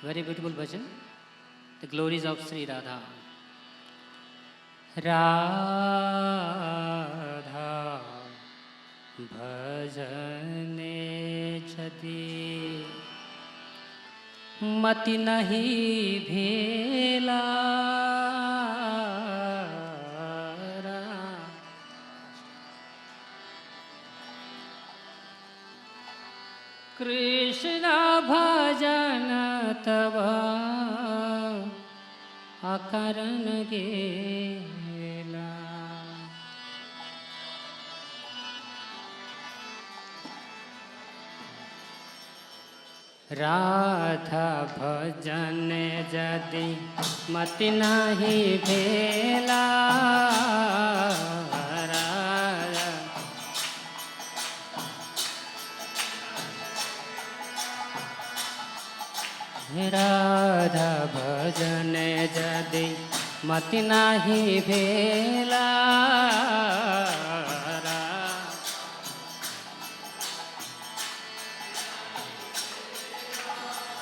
Very beautiful bhajan. The glories of Sri Radha. Radha bhajane chadi mati nahi bhela Krishna bhajana tava akaran gela Radha bhajane jadi mati nahi bhela Radha भजन जदि मति नाही भेला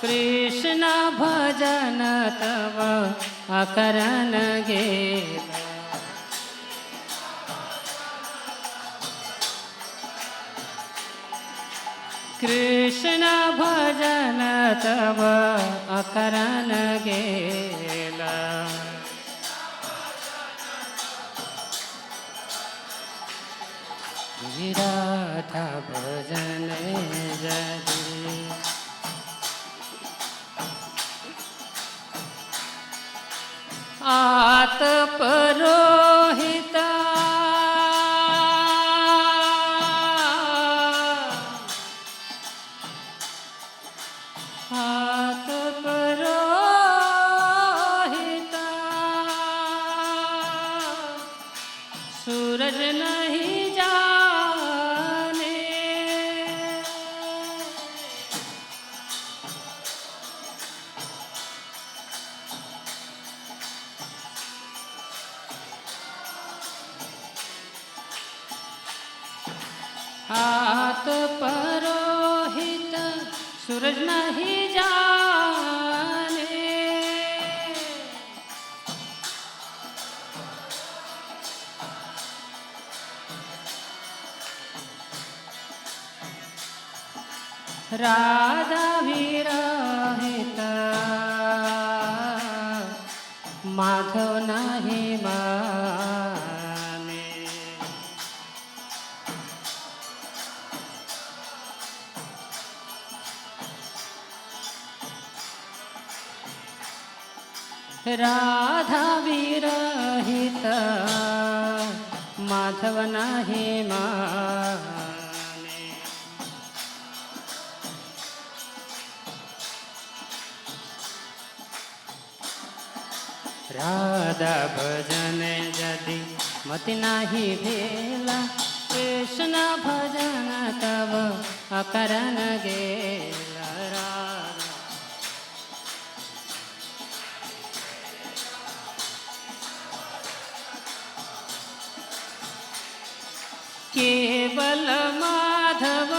कृष्ण भजन तव अकरन गेला कृष्ण भजन तव अकरन गेला राधा भजन जदि आत परोहिता आत परोहिता सूरज नहीं जाने हाथ परोहित सूरज नहीं जाने राधा विरहित माधव नहीं माने राधा विरहित माधव नहीं माने राधा भजन जदि मति नाही भेला कृष्ण भजन तव अकरन गेला केवल माधव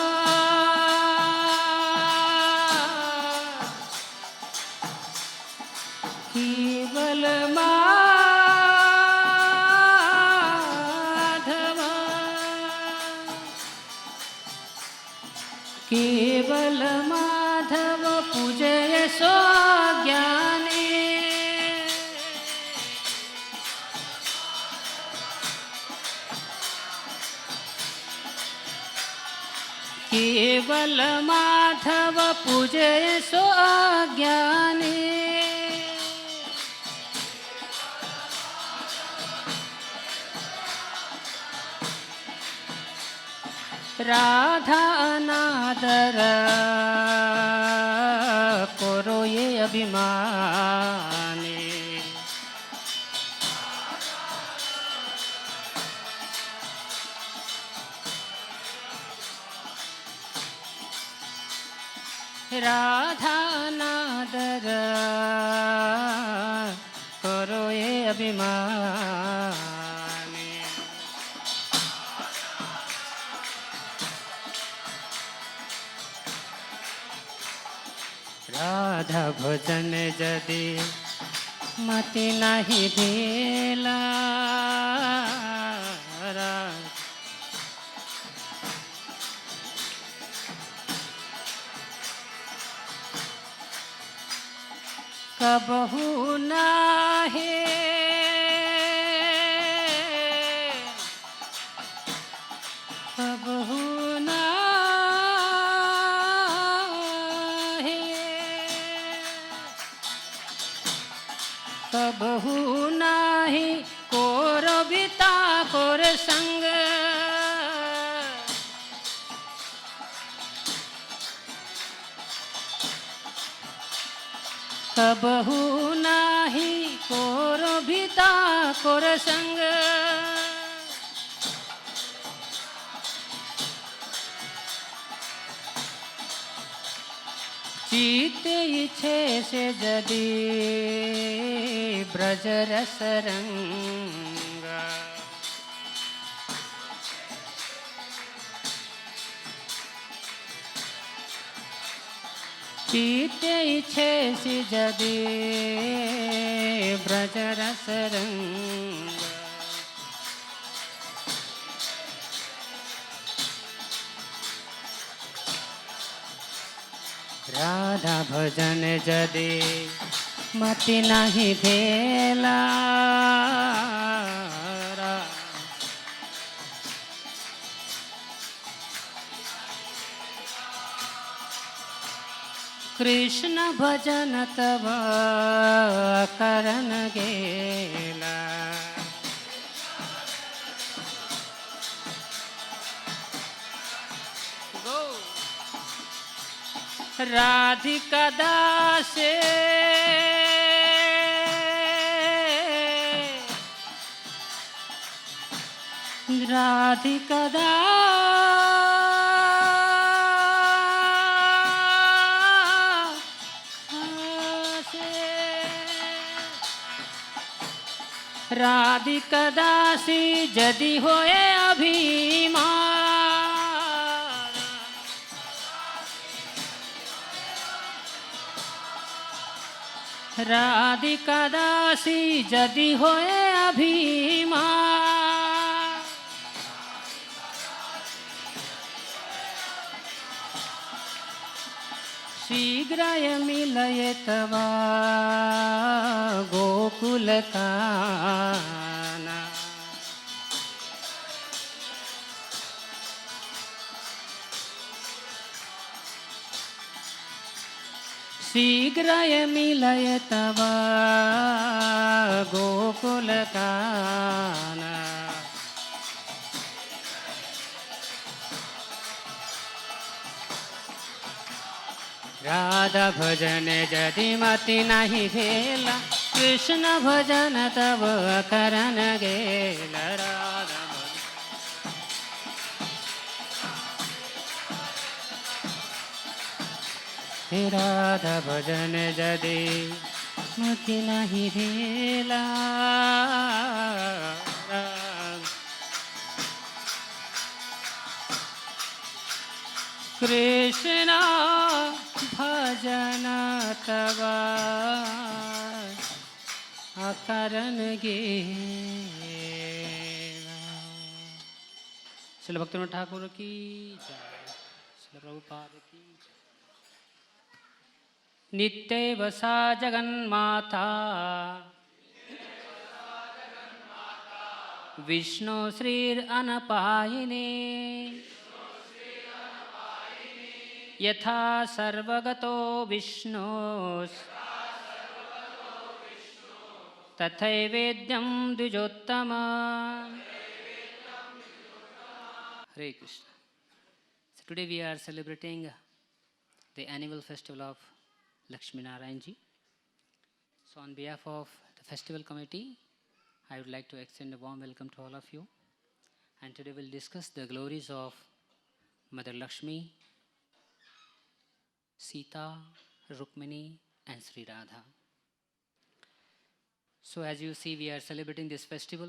केवल माधव केवल माधव पूजय सो ज्ञाने केवल माधव पूजय सो अज्ञाने राधा अनादर करो ये अभिमानी राधा अनादर करो ये अभिमानी राधा भजन जदि मति नहीं भेला कबहू नाहे कबहू नाहे कबहू नाही कोर बिता कोर संग कबहू नाही कोर बिता कोर संग चीते इच्छे से जदि ब्रज रस रंग चीते इच्छे से जदि ब्रज रस रंग राधा भजन जदि मति नहीं भेला कृष्ण भजन तब करन गेला राधिका दासे राधिका दासे राधिका दासी जदि होए अभिमान राधिका दासी जदि होए अभिमान शीघ्रय मिलय तव गोकुल काना शीघ्रय मिलय तव गोकुल काना राधा भजन जदि मति नहीं भेला कृष्ण भजन तब करन गेला राधा भजन जदि मति नहीं भेला कृष्ण भजन तब करन गेला। श्रील भक्तिविनोद ठाकुर की जय, श्रील प्रभुपाद की जय। नित्यैव सा जगन्माता विष्णु श्रीरनपायिनी यथा सर्वगतो Vishnu तथैवेद्यं द्विजोत्तम। Hare Krishna. So today we are celebrating the annual festival of Lakshmi Narayan ji. So on behalf of the festival committee, I would like to extend a warm welcome to all of you. And today we'll discuss the glories of Mother Lakshmi, Sita, Rukmini and Sri Radha. So as you see, we are celebrating this festival.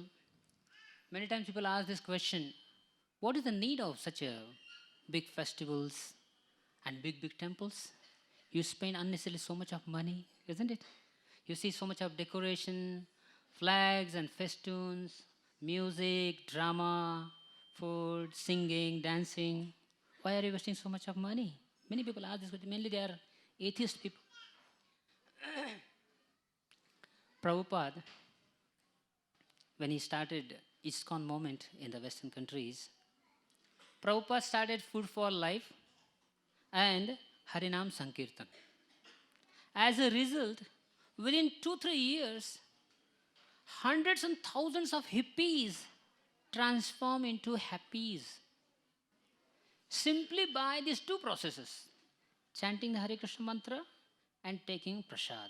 Many times people ask this question, what is the need of such a big festivals and big temples? You spend unnecessarily so much of money, isn't it? You see so much of decoration, flags and festoons, music, drama, food, singing, dancing. Why are you wasting so much of money? Many people ask this question. Mainly they are atheist people. Prabhupada, when he started ISKCON movement in the Western countries, Prabhupada started Food for Life and Harinam Sankirtan. As a result, within 2-3 years, hundreds and thousands of hippies transform into happies simply by these two processes, chanting the Hare Krishna mantra and taking prasad.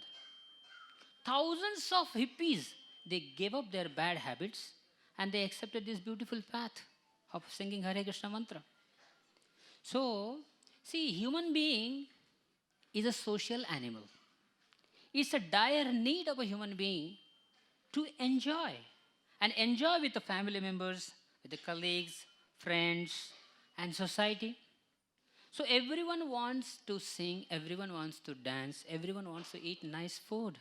Thousands of hippies, they gave up their bad habits and they accepted this beautiful path of singing Hare Krishna mantra. So, see, human being is a social animal. It's a dire need of a human being to enjoy and enjoy with the family members, with the colleagues, friends, and society. So everyone wants to sing, everyone wants to dance, everyone wants to eat nice food.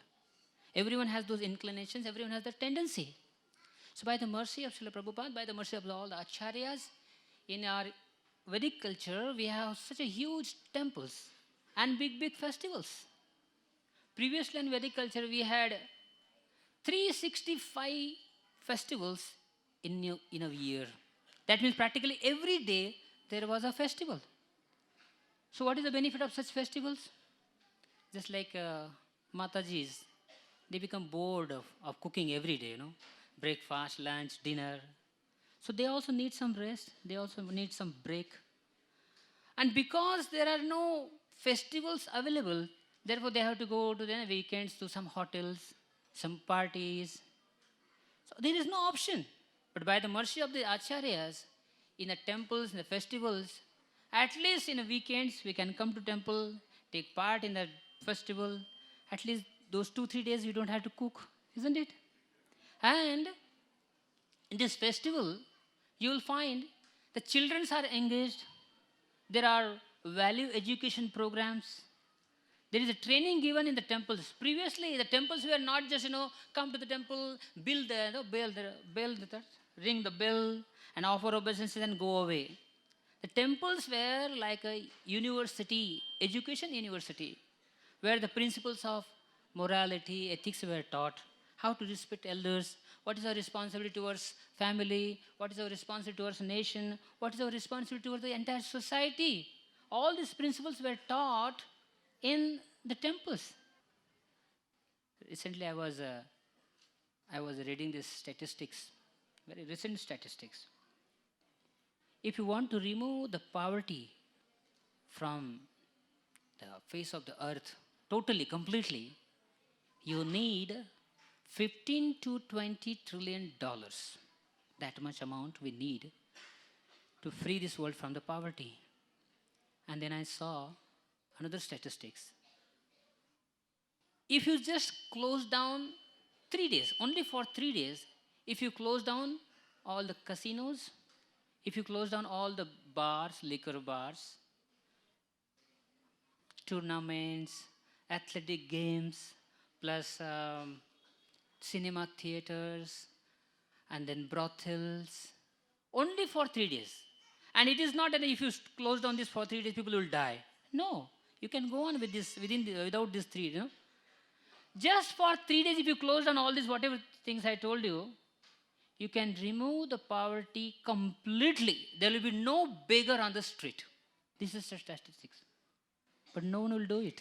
Everyone has those inclinations, everyone has that tendency. So by the mercy of Srila Prabhupada, by the mercy of all the acharyas, in our Vedic culture, we have such a huge temples and big festivals. Previously in Vedic culture, we had 365 festivals in a year. That means practically every day there was a festival. So what is the benefit of such festivals? Just like Matajis, they become bored of cooking every day, breakfast, lunch, dinner. So they also need some rest, they also need some break. And because there are no festivals available, therefore they have to go to the weekends to some hotels, some parties. So there is no option. But by the mercy of the acharyas, in the temples, in the festivals, at least in the weekends we can come to temple, take part in the festival. At least those 2-3 days we don't have to cook, isn't it? And in this festival, you will find the children are engaged. There are value education programs. There is a training given in the temples. Previously, the temples were not just, come to the temple, ring the bell, and offer obeisances and go away. The temples were like a university, education university, where the principles of morality, ethics were taught, how to respect elders, what is our responsibility towards family, what is our responsibility towards nation, what is our responsibility towards the entire society. All these principles were taught in the temples. Recently, I was reading these statistics, very recent statistics. If you want to remove the poverty from the face of the earth totally, completely, you need 15 to 20 trillion dollars. That much amount we need to free this world from the poverty. And then I saw another statistics. If you just close down 3 days, only for 3 days, if you close down all the casinos, if you close down all the bars, liquor bars, tournaments, athletic games, plus cinema theaters, and then brothels, only for 3 days. And it is not that if you close down this for 3 days, people will die. No, you can go on with this without these three. Just for 3 days, if you close down all these whatever things I told you, you can remove the poverty completely. There will be no beggar on the street. This is the statistics. But no one will do it.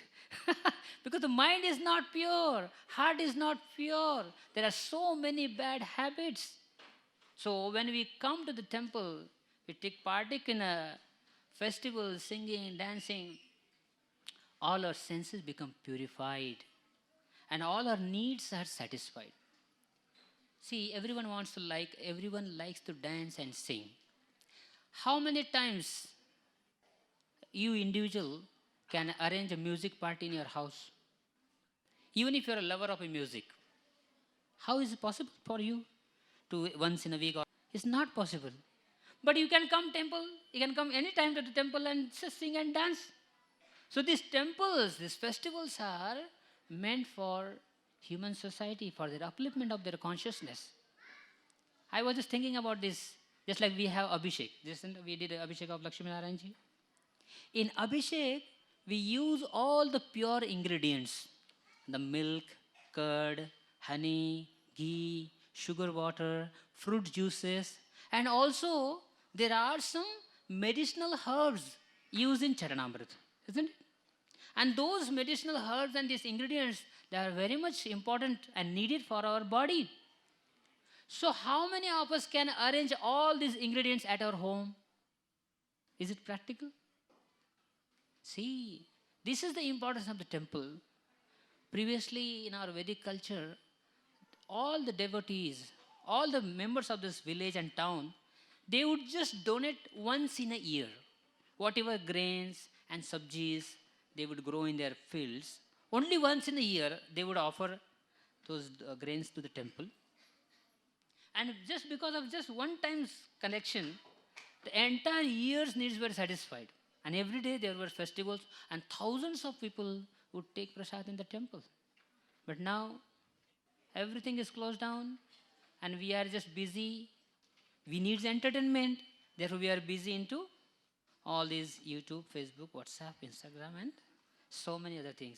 Because the mind is not pure, heart is not pure. There are so many bad habits. So when we come to the temple, we take partake in a festival, singing, dancing, all our senses become purified and all our needs are satisfied. See, everyone likes to dance and sing. How many times you individual can arrange a music party in your house? Even if you're a lover of music, how is it possible for you to once in a week? It's not possible. But you can come temple, you can come anytime to the temple and just sing and dance. So these temples, these festivals are meant for human society, for their upliftment of their consciousness. I was just thinking about this, just like we have Abhishek. We did Abhishek of Lakshmi Narayanji. In Abhishek, we use all the pure ingredients, the milk, curd, honey, ghee, sugar water, fruit juices, and also there are some medicinal herbs used in Charanamrita, isn't it? And those medicinal herbs and these ingredients, they are very much important and needed for our body. So, how many of us can arrange all these ingredients at our home? Is it practical? See, this is the importance of the temple. Previously, in our Vedic culture, all the devotees, all the members of this village and town, they would just donate once in a year. Whatever grains and sabjis they would grow in their fields, only once in a year they would offer those grains to the temple. And just because of just one time's collection, the entire year's needs were satisfied. And every day there were festivals, and thousands of people would take prasad in the temple. But now everything is closed down, and we are just busy. We need entertainment, therefore we are busy into all these YouTube, Facebook, WhatsApp, Instagram, and so many other things.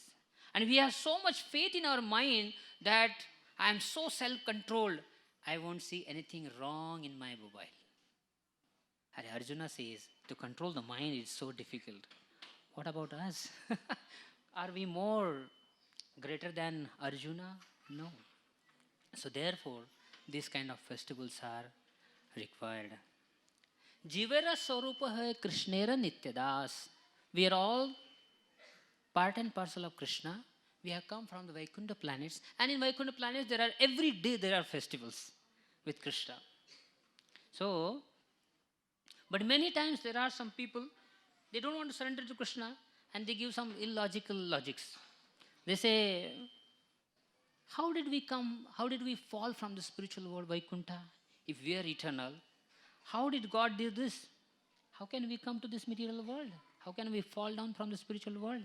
And we have so much faith in our mind that I am so self-controlled, I won't see anything wrong in my mobile. Hari Arjuna says, to control the mind is so difficult. What about us? Are we more greater than Arjuna? No. So therefore, these kind of festivals are required. Jivera Swarupa hai Krishnera Nityadas. We are all part and parcel of Krishna. We have come from the Vaikuntha planets. And in Vaikuntha planets, every day there are festivals with Krishna. So, but many times there are some people, they don't want to surrender to Krishna, and they give some illogical logics. They say, how did we fall from the spiritual world, Vaikuntha, if we are eternal? How did God do this? How can we come to this material world? How can we fall down from the spiritual world?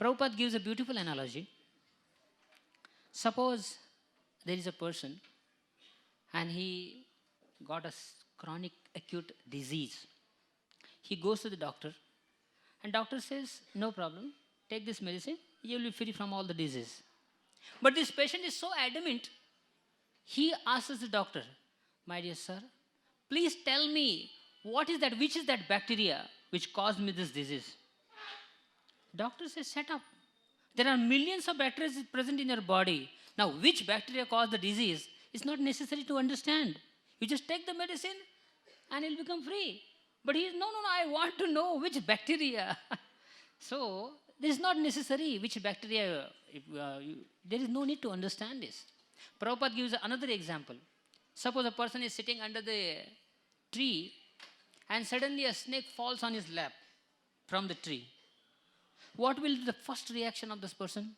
Prabhupada gives a beautiful analogy. Suppose there is a person and he got a chronic acute disease. He goes to the doctor and doctor says, no problem, take this medicine, you will be free from all the disease. But this patient is so adamant, he asks the doctor, my dear sir, please tell me which is that bacteria which caused me this disease? Doctor says, shut up. There are millions of bacteria present in your body. Now, which bacteria caused the disease is not necessary to understand. You just take the medicine and you'll become free. But he is, no, I want to know which bacteria. So, this is not necessary which bacteria. There is no need to understand this. Prabhupada gives another example. Suppose a person is sitting under the tree and suddenly a snake falls on his lap from the tree. What will be the first reaction of this person?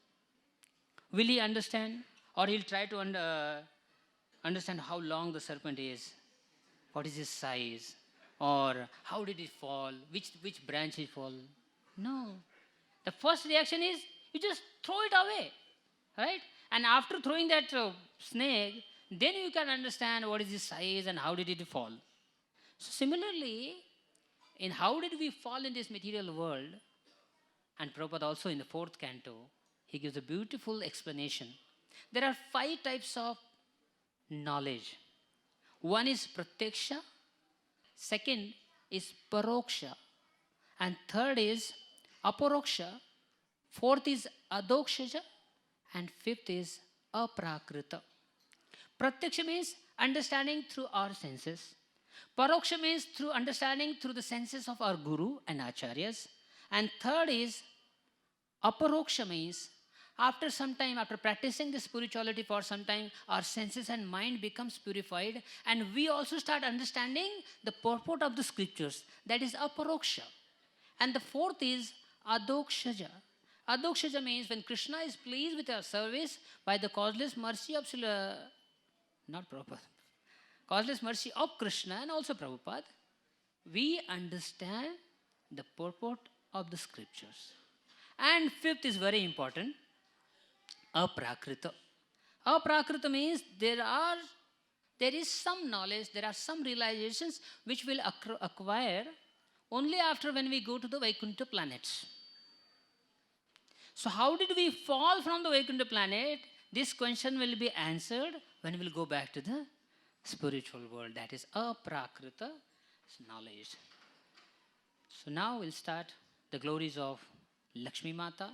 Will he understand, or he'll try to understand how long the serpent is, what is his size, or how did it fall, which branch it fall? No. The first reaction is you just throw it away, right? And after throwing that snake, then you can understand what is his size and how did it fall. So similarly, in how did we fall in this material world, and Prabhupada also in the 4th canto, he gives a beautiful explanation. There are 5 types of knowledge. One is pratyaksha, second is paroksha, and third is aparoksha, fourth is adokshaja, and fifth is aprakrita. Pratyaksha means understanding through our senses. Paroksha means through understanding through the senses of our guru and acharyas. And third is aparoksha means after some time, after practicing the spirituality for some time, our senses and mind becomes purified and we also start understanding the purport of the scriptures. That is aparoksha. And the fourth is adokshaja. Adokshaja means when Krishna is pleased with our service by the causeless mercy of causeless mercy of Krishna and also Prabhupada, we understand the purport of the scriptures. And fifth is very important, aprakrita. Aprakrita means there is some knowledge, there are some realizations which will acquire only after when we go to the Vaikuntha planets. So how did we fall from the Vaikuntha planet? This question will be answered when we will go back to the spiritual world. That is aprakrita knowledge. So now we'll start the glories of Lakshmi Mata,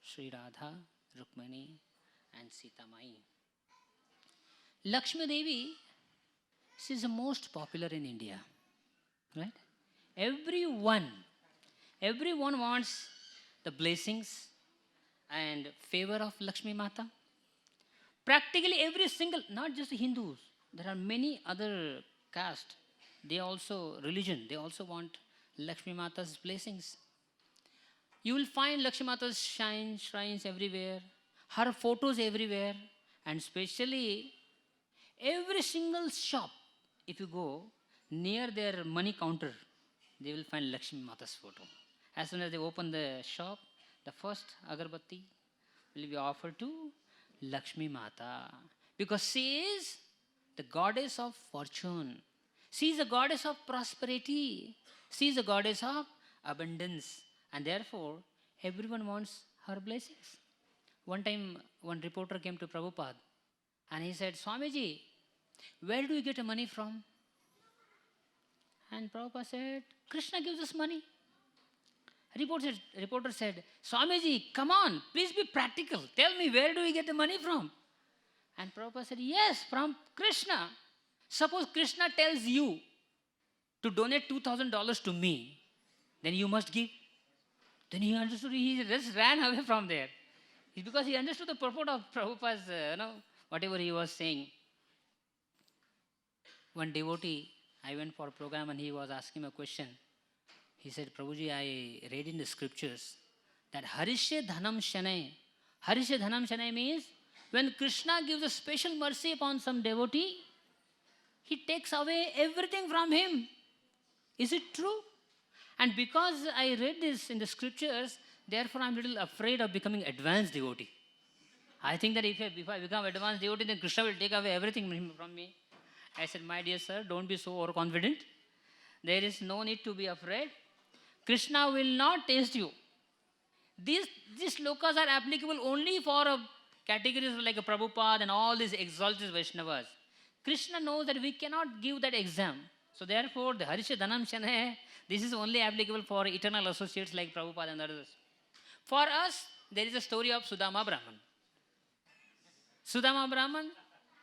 Sri Radha, Rukmani and Sita Mai. Lakshmi Devi, she is the most popular in India. Right? Everyone wants the blessings and favor of Lakshmi Mata. Practically every single, not just Hindus, there are many other castes, they also want Lakshmi Mata's blessings. You will find Lakshmi Mata's shrines everywhere, her photos everywhere, and especially every single shop, if you go near their money counter, they will find Lakshmi Mata's photo. As soon as they open the shop, the first agarbatti will be offered to Lakshmi Mata, because she is the goddess of fortune. She is the goddess of prosperity. She is the goddess of abundance. And therefore, everyone wants her blessings. One time, one reporter came to Prabhupada and he said, Swamiji, where do you get the money from? And Prabhupada said, Krishna gives us money. Reporter said, Swamiji, come on, please be practical. Tell me, where do we get the money from? And Prabhupada said, yes, from Krishna. Suppose Krishna tells you to donate $2,000 to me, then you must give. Then he understood, he just ran away from there. It's because he understood the purport of Prabhupada's, whatever he was saying. One devotee, I went for a program and he was asking a question. He said, Prabhuji, I read in the scriptures that Harishe Dhanam Shanai. Harishe Dhanam Shanai means when Krishna gives a special mercy upon some devotee, he takes away everything from him. Is it true? And because I read this in the scriptures, therefore I'm a little afraid of becoming advanced devotee. I think that if I become advanced devotee, then Krishna will take away everything from me. I said, my dear sir, don't be so overconfident. There is no need to be afraid. Krishna will not taste you. These slokas are applicable only for categories like a Prabhupada and all these exalted Vaishnavas. Krishna knows that we cannot give that exam. So therefore, the Harisha Dhanam Shanai, this is only applicable for eternal associates like Prabhupada and others. For us, there is a story of Sudama Brahman. Sudama Brahman,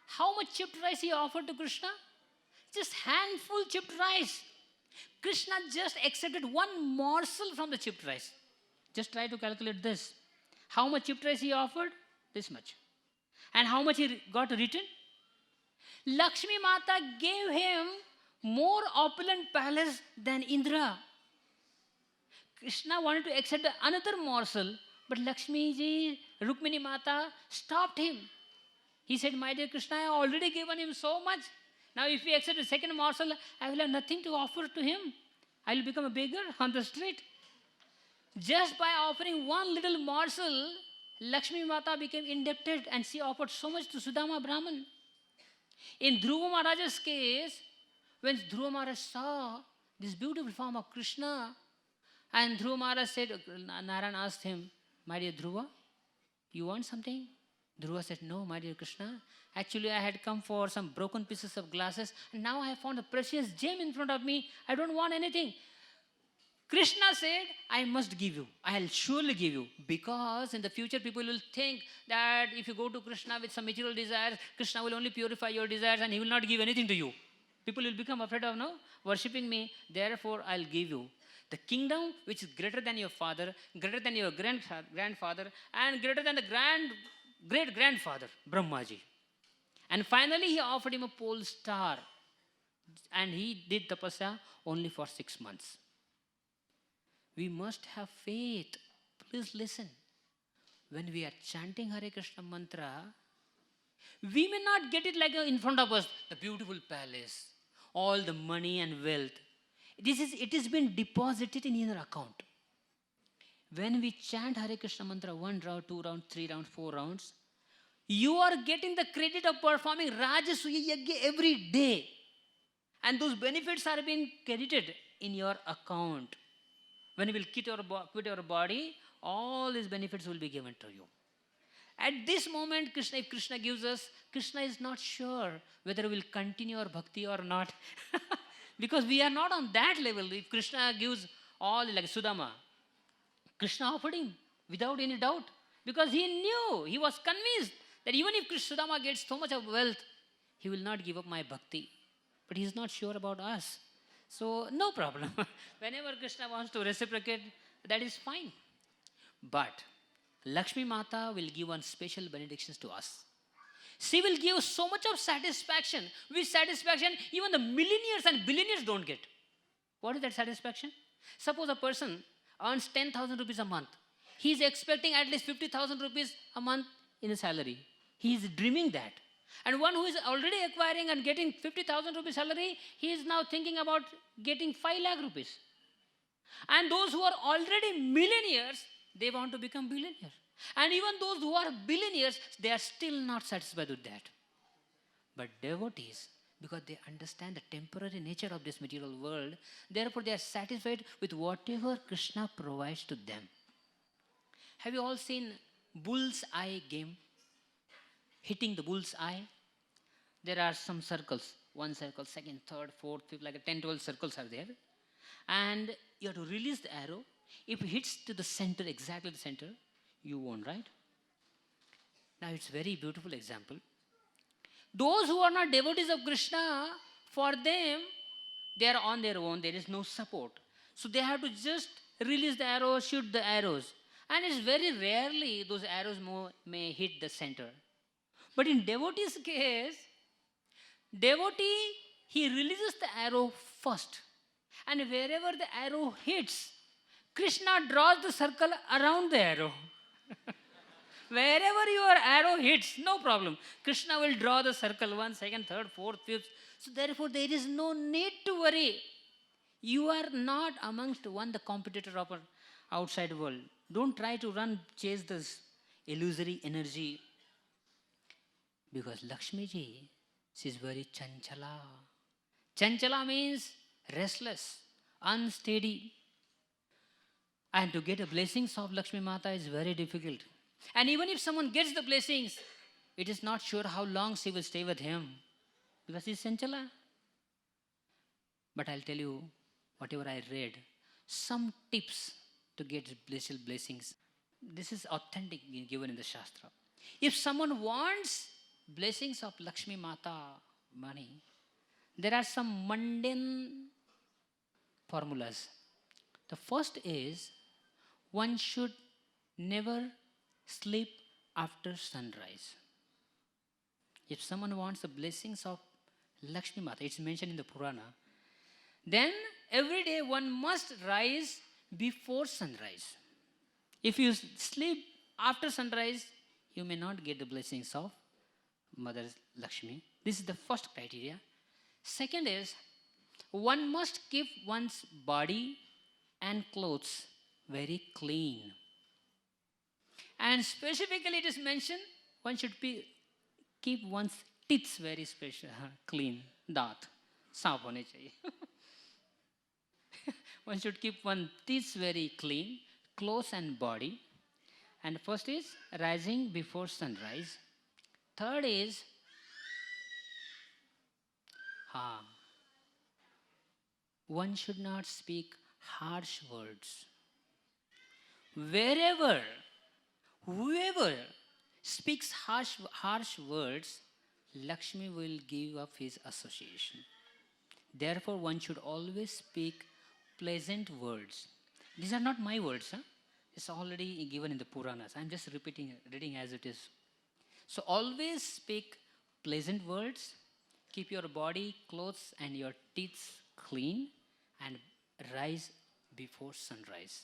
how much chipped rice he offered to Krishna? Just handful chipped rice. Krishna just accepted one morsel from the chipped rice. Just try to calculate this. How much chipped rice he offered? This much. And how much he got returned? Lakshmi Mata gave him more opulent palace than Indra. Krishna wanted to accept another morsel, but Lakshmi ji, Rukmini Mata stopped him. He said, my dear Krishna, I have already given him so much. Now if we accept a second morsel, I will have nothing to offer to him. I will become a beggar on the street. Just by offering one little morsel, Lakshmi Mata became indebted and she offered so much to Sudama Brahman. In Dhruva Maharaja's case, when Dhruva Maharaj saw this beautiful form of Krishna, and Dhruva Maharaj said, Narayan asked him, my dear Dhruva, you want something? Dhruva said, no, my dear Krishna. Actually, I had come for some broken pieces of glasses, and now I have found a precious gem in front of me. I don't want anything. Krishna said, I must give you. I'll surely give you. Because in the future, people will think that if you go to Krishna with some material desires, Krishna will only purify your desires and he will not give anything to you. People will become afraid of worshipping me. Therefore, I'll give you the kingdom which is greater than your father, greater than your grandfather, and greater than the great-grandfather, Brahmaji. And finally, he offered him a pole star. And he did tapasya only for 6 months. We must have faith. Please listen. When we are chanting Hare Krishna mantra, we may not get it like in front of us, the beautiful palace, all the money and wealth. It has been deposited in your account. When we chant Hare Krishna mantra 1 round, 2 round, 3 round, 4 rounds, you are getting the credit of performing Rajasuya Yajna every day. And those benefits are being credited in your account. When you will quit your body, all these benefits will be given to you. At this moment, if Krishna gives us, Krishna is not sure whether we will continue our bhakti or not. Because we are not on that level. If Krishna gives all, like Sudama, Krishna offered him without any doubt. Because he knew, he was convinced that even if Sudama gets so much of wealth, he will not give up my bhakti. But he is not sure about us. So, no problem. Whenever Krishna wants to reciprocate, that is fine. But Lakshmi Mata will give one special benedictions to us. She will give so much of satisfaction, which satisfaction even the millionaires and billionaires don't get. What is that satisfaction? Suppose a person earns 10,000 rupees a month. He is expecting at least 50,000 rupees a month in a salary. He is dreaming that. And one who is already acquiring and getting 50,000 rupees salary, he is now thinking about getting 5 lakh rupees. And those who are already millionaires, they want to become billionaires. And even those who are billionaires, they are still not satisfied with that. But devotees, because they understand the temporary nature of this material world, therefore they are satisfied with whatever Krishna provides to them. Have you all seen bull's eye game? Hitting the bull's eye? There are some circles. One circle, second, third, fourth, fifth, like 10, 12 circles are there. And you have to release the arrow. If it hits to the center, exactly the center, you won, right? Now it's a very beautiful example. Those who are not devotees of Krishna, for them, they are on their own. There is no support. So they have to just release the arrow, shoot the arrows. And it's very rarely those arrows may hit the center. But in devotee's case, devotee, he releases the arrow first. And wherever the arrow hits, Krishna draws the circle around the arrow. Wherever your arrow hits, no problem. Krishna will draw the circle 1, 2nd, 3rd, 4th, 5th. So therefore, there is no need to worry. You are not amongst the competitor of our outside world. Don't try to chase this illusory energy. Because Lakshmi ji, she is very chanchala. Chanchala means restless, unsteady. And to get the blessings of Lakshmi Mata is very difficult. And even if someone gets the blessings, it is not sure how long she will stay with him. Because he is chanchala. But I'll tell you, whatever I read, some tips to get blessings. This is authentic, given in the Shastra. If someone wants blessings of Lakshmi Mata money, there are some mundane formulas. The first is, one should never sleep after sunrise. If someone wants the blessings of Lakshmi Mata, it's mentioned in the Purana, then every day one must rise before sunrise. If you sleep after sunrise, you may not get the blessings of Mother Lakshmi. This is the first criteria. Second is, one must keep one's body and clothes very clean. And specifically it is mentioned, one should keep one's teeth very clean. Daat, saaf hone chahiye. One should keep one's teeth very clean, clothes and body. And first is rising before sunrise. Third is, one should not speak harsh words. Whoever speaks harsh words, Lakshmi will give up his association. Therefore, one should always speak pleasant words. These are not my words. It's already given in the Puranas. I'm just reading as it is. So always speak pleasant words. Keep your body, clothes, and your teeth clean, and rise before sunrise.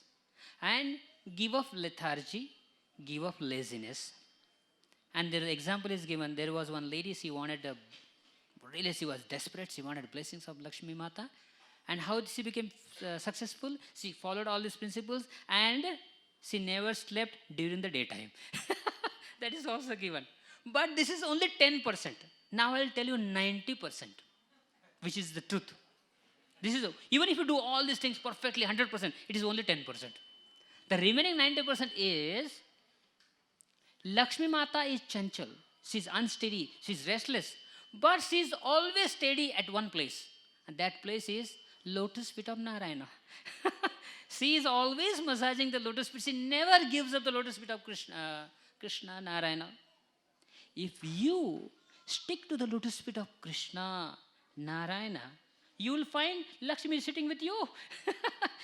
And give up lethargy, give up laziness. And the example is given. There was one lady, she was desperate. She wanted blessings of Lakshmi Mata. And how she became successful? She followed all these principles and she never slept during the daytime. That is also given. But this is only 10%. Now I'll tell you 90%, which is the truth. This is even if you do all these things perfectly 100%, it is only 10%. The remaining 90% is Lakshmi Mata is chanchal. She's unsteady. She's restless. But she's always steady at one place. And that place is lotus feet of Narayana. She is always massaging the lotus feet. She never gives up the lotus feet of Krishna, Narayana. If you stick to the lotus feet of Krishna, Narayana, you will find Lakshmi is sitting with you.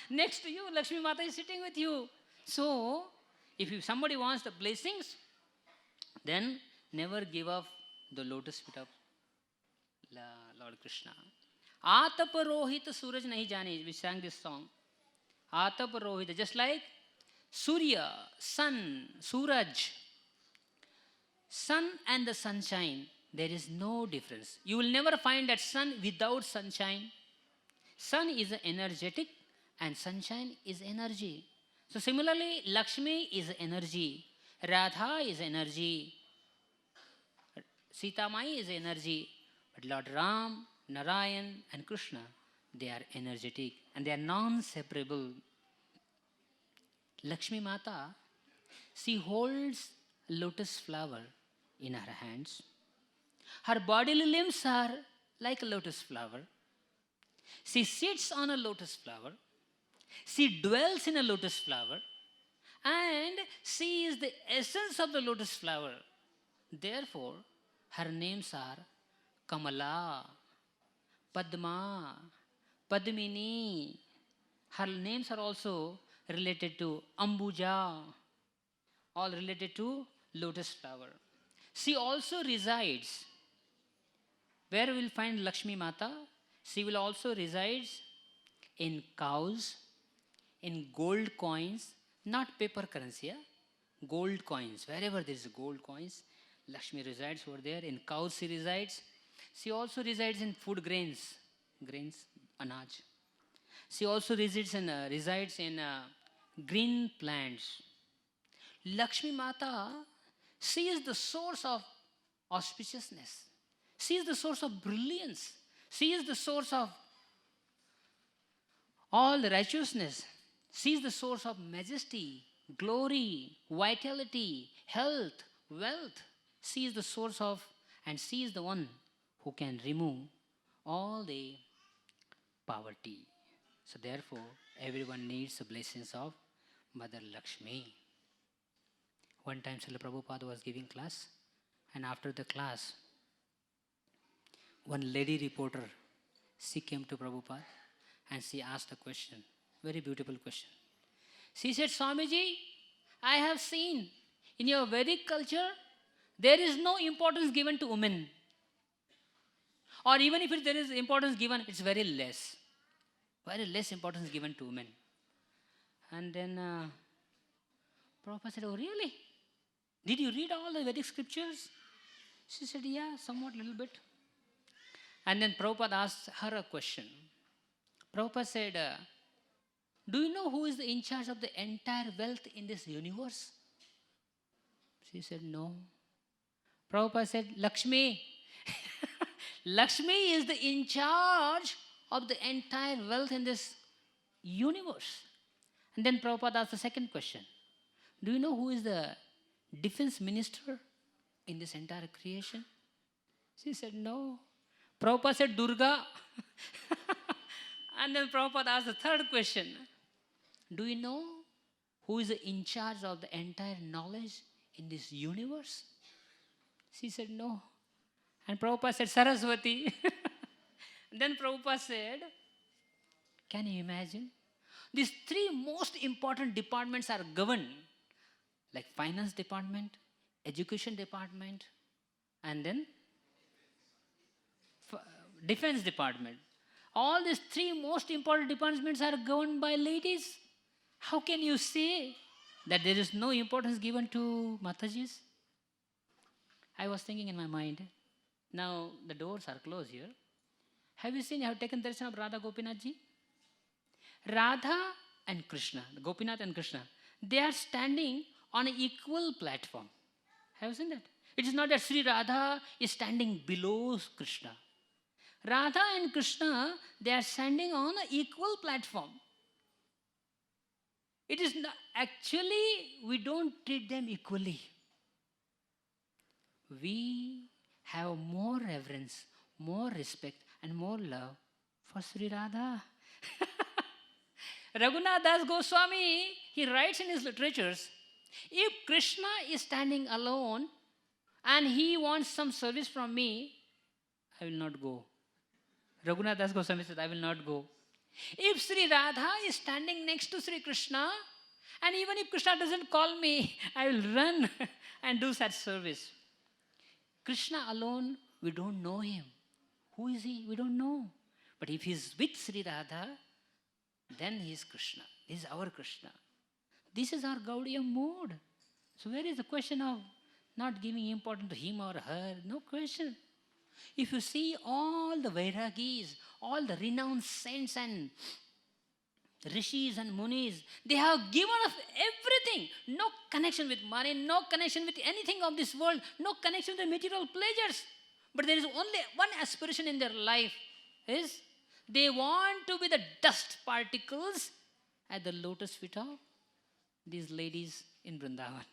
Next to you, Lakshmi Mata is sitting with you. So, if somebody wants the blessings, then never give up the lotus feet of Lord Krishna. Ataparohita Suraj nahi jane. We sang this song. Ataparohita, just like Surya, sun, Suraj. Sun and the sunshine, there is no difference. You will never find that sun without sunshine. Sun is energetic and sunshine is energy. So similarly, Lakshmi is energy. Radha is energy. Sita Mai is energy. But Lord Ram, Narayan and Krishna, they are energetic and they are non-separable. Lakshmi Mata, she holds lotus flower in her hands. Her bodily limbs are like a lotus flower. She sits on a lotus flower. She dwells in a lotus flower. And she is the essence of the lotus flower. Therefore, her names are Kamala, Padma, Padmini. Her names are also related to Ambuja, all related to lotus flower. She also resides. Where we will find Lakshmi Mata? She will also reside in cows, in gold coins, not paper currency, gold coins. Wherever there is gold coins, Lakshmi resides over there. In cows she resides. She also resides in food grains, anaj. She also resides in green plants. Lakshmi Mata, she is the source of auspiciousness. She is the source of brilliance. She is the source of all righteousness. She is the source of majesty, glory, vitality, health, wealth. She is the source of, and she is the one who can remove all the poverty. So therefore, everyone needs the blessings of Mother Lakshmi. One time Srila Prabhupada was giving class, and after the class, one lady reporter, she came to Prabhupada and she asked a question, very beautiful question. She said, Swamiji, I have seen in your Vedic culture, there is no importance given to women. Or even if there is importance given, it's very less. Very less importance given to women. And then Prabhupada said, oh really? Did you read all the Vedic scriptures? She said, yeah, somewhat, little bit. And then Prabhupada asked her a question. Prabhupada said, do you know who is in charge of the entire wealth in this universe? She said, no. Prabhupada said, Lakshmi. Lakshmi is the in charge of the entire wealth in this universe. And then Prabhupada asked the second question. Do you know who is the defense minister in this entire creation? She said, no. Prabhupada said, Durga. And then Prabhupada asked the third question. Do you know who is in charge of the entire knowledge in this universe? She said, no. And Prabhupada said, Saraswati. Then Prabhupada said, can you imagine? These three most important departments are governed, like finance department, education department, and then defense department. All these three most important departments are governed by ladies. How can you say that there is no importance given to Matajis? I was thinking in my mind, now the doors are closed here. Have you seen, I have taken darshan of Radha Gopinath ji? Radha and Krishna, Gopinath and Krishna, They are standing on an equal platform. Have you seen that? It is not that Sri Radha is standing below Krishna. Radha and Krishna, they are standing on an equal platform. It is not, actually, we don't treat them equally. We have more reverence, more respect, and more love for Sri Radha. Raghunath Das Goswami, he writes in his literatures, if Krishna is standing alone and he wants some service from me, I will not go. Raghunath Das Goswami said, I will not go. If Sri Radha is standing next to Sri Krishna, and even if Krishna doesn't call me, I will run and do such service. Krishna alone, we don't know him. Who is he? We don't know. But if he is with Sri Radha, then he is Krishna. He is our Krishna. This is our Gaudiya mood. So where is the question of not giving importance to him or her? No question. If you see all the Vairagis, all the renowned saints and Rishis and Munis, they have given us everything. No connection with money, no connection with anything of this world, no connection with the material pleasures. But there is only one aspiration in their life, is they want to be the dust particles at the lotus feet of these ladies in Vrindavan,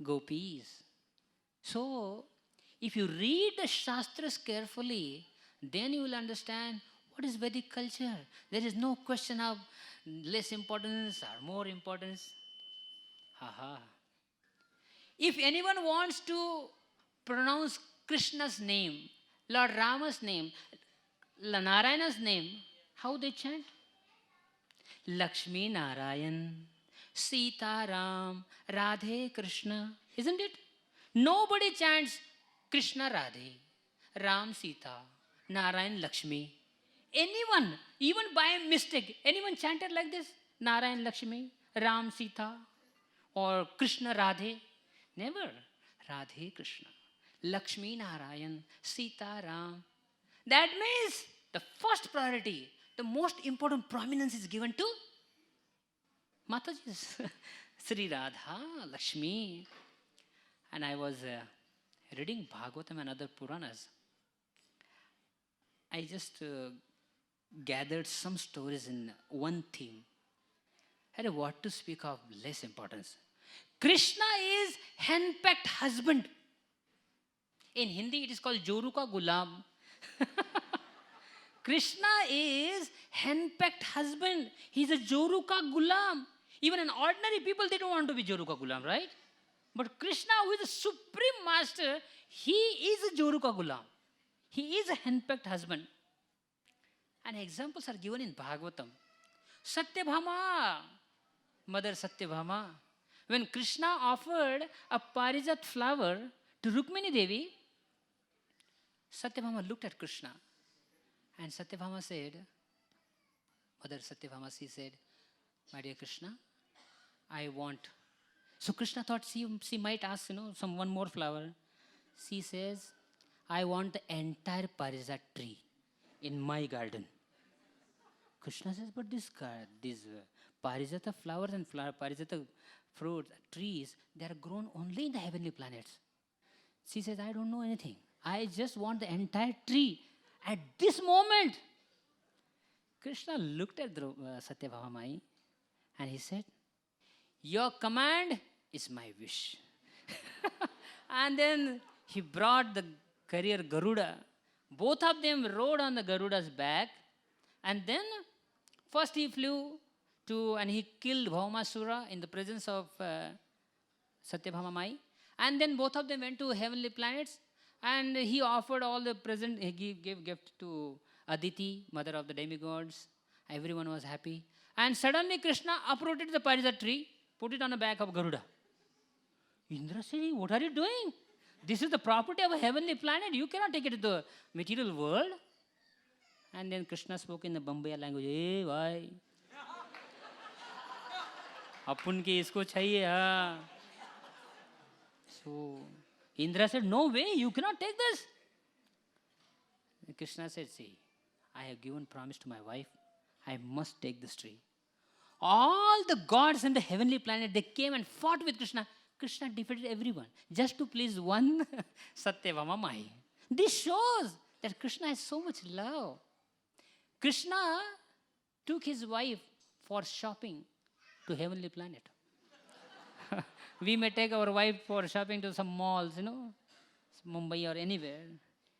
gopis. So, if you read the Shastras carefully, then you will understand what is Vedic culture. There is no question of less importance or more importance. If anyone wants to pronounce Krishna's name, Lord Rama's name, Narayana's name, how they chant? Lakshmi Narayan, Sita Ram, Radhe Krishna. Isn't it? Nobody chants Krishna Radhe, Ram Sita, Narayan Lakshmi. Anyone, even by mistake, anyone chanted like this? Narayan Lakshmi, Ram Sita, or Krishna Radhe? Never. Radhe Krishna, Lakshmi Narayan, Sita Ram. That means the first priority, the most important prominence is given to Mataji's Sri Radha, Lakshmi. And I was reading Bhagavatam and other Puranas. I just gathered some stories in one theme. I had what to speak of less importance. Krishna is henpecked husband. In Hindi, it is called Joru ka Gulam. Krishna is henpecked husband. He's a Joru ka Gulam. Even an ordinary people, they don't want to be Joru ka Gulam, right? But Krishna, who is the supreme master, he is a Joru ka Gulam. He is a henpecked husband. And examples are given in Bhagavatam. Satyabhama, Mother Satyabhama. When Krishna offered a Parijat flower to Rukmini Devi, Satyabhama looked at Krishna. And Satyabhama said, Mother Satyabhama, she said, my dear Krishna, I want. So Krishna thought she might ask, one more flower. She says, I want the entire Parijat tree in my garden. Krishna says, but these Parijata flowers and Parijata fruits, trees, they are grown only in the heavenly planets. She says, I don't know anything. I just want the entire tree. At this moment, Krishna looked at Satyabhama Mai and he said, your command is my wish. And then he brought the carrier Garuda. Both of them rode on the Garuda's back. And then first he flew and he killed Bhaumasura in the presence of Satyabhama Mai. And then both of them went to heavenly planets. And he offered all the present, he gave gift to Aditi, mother of the demigods. Everyone was happy. And suddenly Krishna uprooted the Parijat tree, put it on the back of Garuda. Indra said, what are you doing? This is the property of a heavenly planet. You cannot take it to the material world. And then Krishna spoke in the Bombay language. Hey, why? Apun ki isko chahiye, ha. So Indra said, no way, you cannot take this. And Krishna said, see, I have given promise to my wife, I must take this tree. All the gods in the heavenly planet, they came and fought with Krishna. Krishna defeated everyone just to please one Satyabhama Mai. This shows that Krishna has so much love. Krishna took his wife for shopping to heavenly planet. We may take our wife for shopping to some malls, Mumbai or anywhere.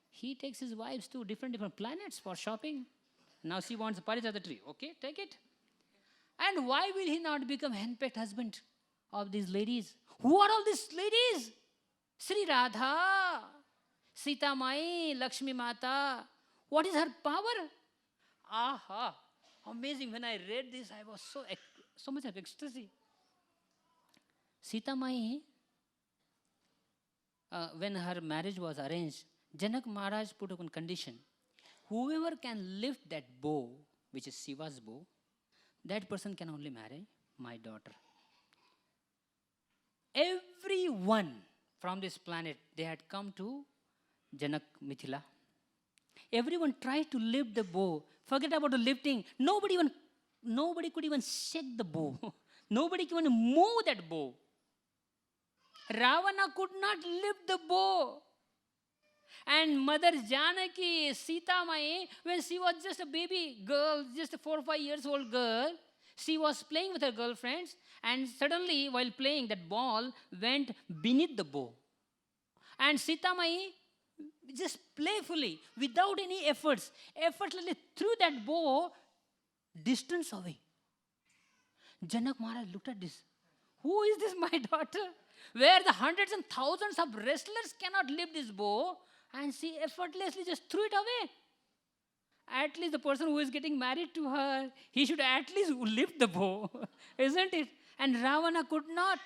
He takes his wives to different planets for shopping. Now she wants a Parijata tree. Okay, take it. And why will he not become handpicked husband of these ladies? Who are all these ladies? Sri Radha, Sita Mai, Lakshmi Mata. What is her power? Aha! Amazing. When I read this, I was so much of ecstasy. Sita Mai, when her marriage was arranged, Janak Maharaj put up one condition. Whoever can lift that bow, which is Shiva's bow, that person can only marry my daughter. Everyone from this planet, they had come to Janak Mithila. Everyone tried to lift the bow. Forget about the lifting. Nobody could even shake the bow. Nobody could even move that bow. Ravana could not lift the bow. And Mother Janaki, Sita Mai, when she was just a baby girl, just a 4 or 5 years old girl, she was playing with her girlfriends, and suddenly while playing, that ball went beneath the bow. And Sita Mai just playfully, without any efforts, effortlessly threw that bow distance away. Janak Maharaj looked at this. Who is this, my daughter? Where the hundreds and thousands of wrestlers cannot lift this bow, and she effortlessly just threw it away. At least the person who is getting married to her, he should at least lift the bow, isn't it? And Ravana could not.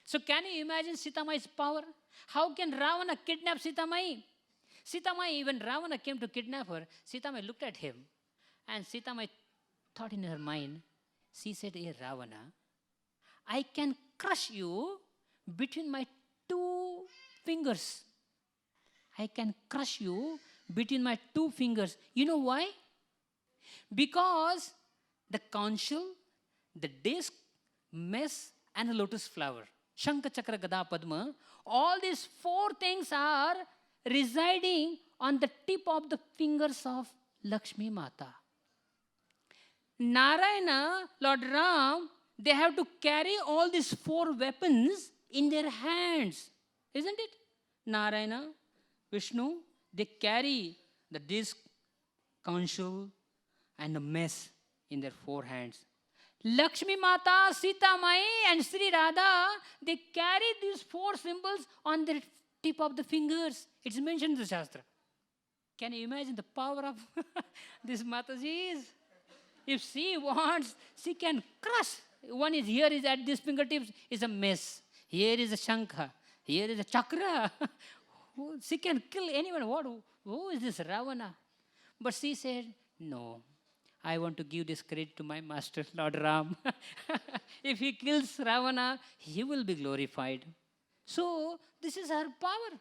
So can you imagine Sita Mai's power? How can Ravana kidnap Sita Mai? Sita Mai, when Ravana came to kidnap her, Sita Mai looked at him, and Sita Mai thought in her mind, she said, "Hey Ravana, I can crush you between my 2 fingers. I can crush you between my 2 fingers. You know why? Because the council, the disc, mess, and the lotus flower, Shankha, Chakra, Gada, Padma, all these 4 things are residing on the tip of the fingers of Lakshmi Mata. Narayana, Lord Ram, they have to carry all these 4 weapons in their hands, isn't it? Narayana, Vishnu, they carry the disc, council, and the mess in their 4 hands. Lakshmi Mata, Sita Mai, and Sri Radha, they carry these 4 symbols on their tip of the fingers. It's mentioned in the Shastra. Can you imagine the power of these Matajis? If she wants, she can crush. One is here, is at these fingertips, is a mess. Here is a Shankha. Here is a Chakra. She can kill anyone. Who is this Ravana? But she said, no, I want to give this credit to my master, Lord Ram. If he kills Ravana, he will be glorified. So, this is her power.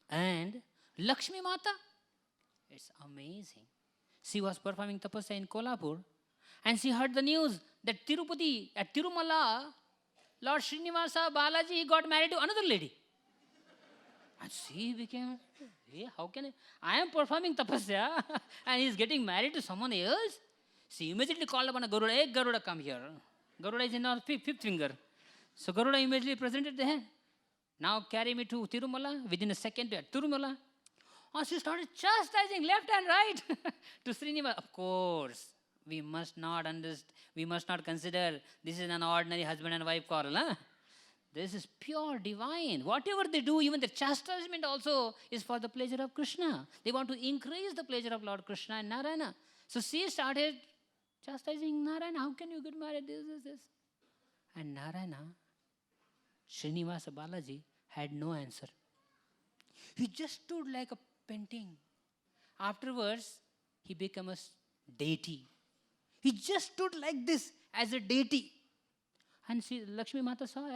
And Lakshmi Mata, it's amazing. She was performing tapasya in Kolhapur, and she heard the news that Tirupati, at Tirumala, Lord Srinivasa Balaji got married to another lady. And she became, hey, how can I am performing tapasya and he is getting married to someone else? She immediately called upon a Garuda. Hey, Garuda, come here. Garuda is in our 5th finger. So Garuda immediately presented the hand. Now carry me to Tirumala. Within a second, at Tirumala. And she started chastising left and right to Srinivasa. Of course, we must not consider this is an ordinary husband and wife quarrel. Huh? This is pure divine. Whatever they do, even the chastisement also is for the pleasure of Krishna. They want to increase the pleasure of Lord Krishna and Narayana. So she started chastising Narayana. How can you get married? This. And Narayana, Srinivasa Balaji, had no answer. He just stood like a painting. Afterwards, he became a deity. He just stood like this as a deity. And Lakshmi Mata saw,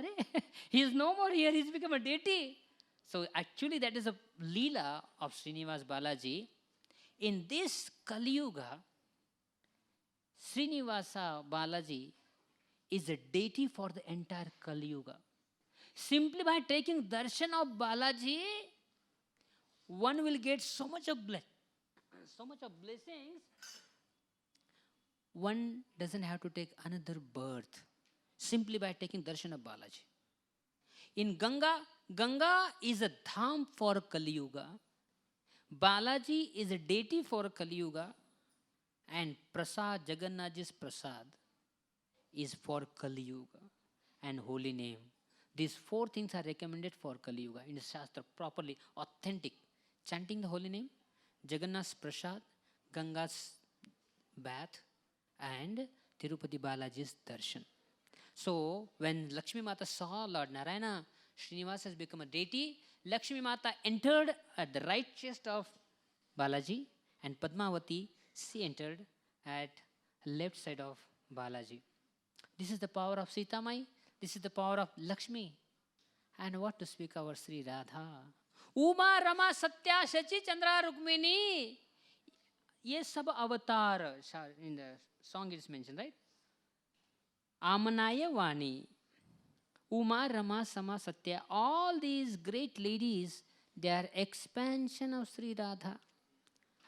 he is no more here, he's become a deity. So actually that is a Leela of Srinivas Balaji. In this Kali Yuga, Srinivasa Balaji is a deity for the entire Kali Yuga. Simply by taking darshan of Balaji, one will get so much of blessings. One doesn't have to take another birth simply by taking darshan of Balaji. In Ganga is a dham for Kali Yuga. Balaji is a deity for Kali Yuga, and Prasad, Jagannathji's Prasad, is for Kali Yuga and holy name. These four things are recommended for Kali Yuga in the Shastra, properly, authentic. Chanting the holy name, Jagannath's Prasad, Ganga's bath, and Tirupati Balaji's darshan. So, when Lakshmi Mata saw Lord Narayana, Srinivasa has become a deity, Lakshmi Mata entered at the right chest of Balaji, and Padmavati, she entered at left side of Balaji. This is the power of Sita Mai. This is the power of Lakshmi. And what to speak our Sri Radha? Uma, Rama, Satya, Shachi, Chandra, Rukmini. Ye sab avatar. In the song it is mentioned, right? Amanaya Vani. Uma, Rama, Sama, Satya. All these great ladies, they are expansion of Sri Radha.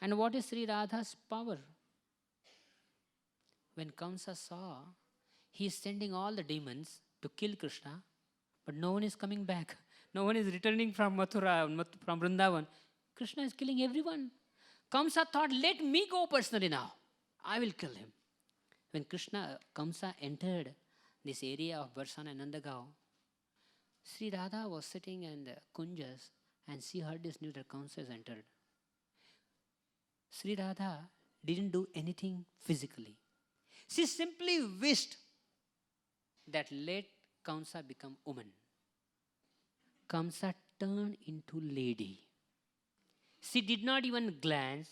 And what is Sri Radha's power? When Kamsa saw, he is sending all the demons to kill Krishna, but no one is coming back. No one is returning from Mathura, from Vrindavan. Krishna is killing everyone. Kamsa thought, let me go personally now. I will kill him. When Kamsa entered this area of Barsana and Nandagaon, Sri Radha was sitting in the kunjas and she heard this news that Kamsa has entered. Sri Radha didn't do anything physically. She simply wished that let Kamsa become woman. Kamsa turned into lady. She did not even glance.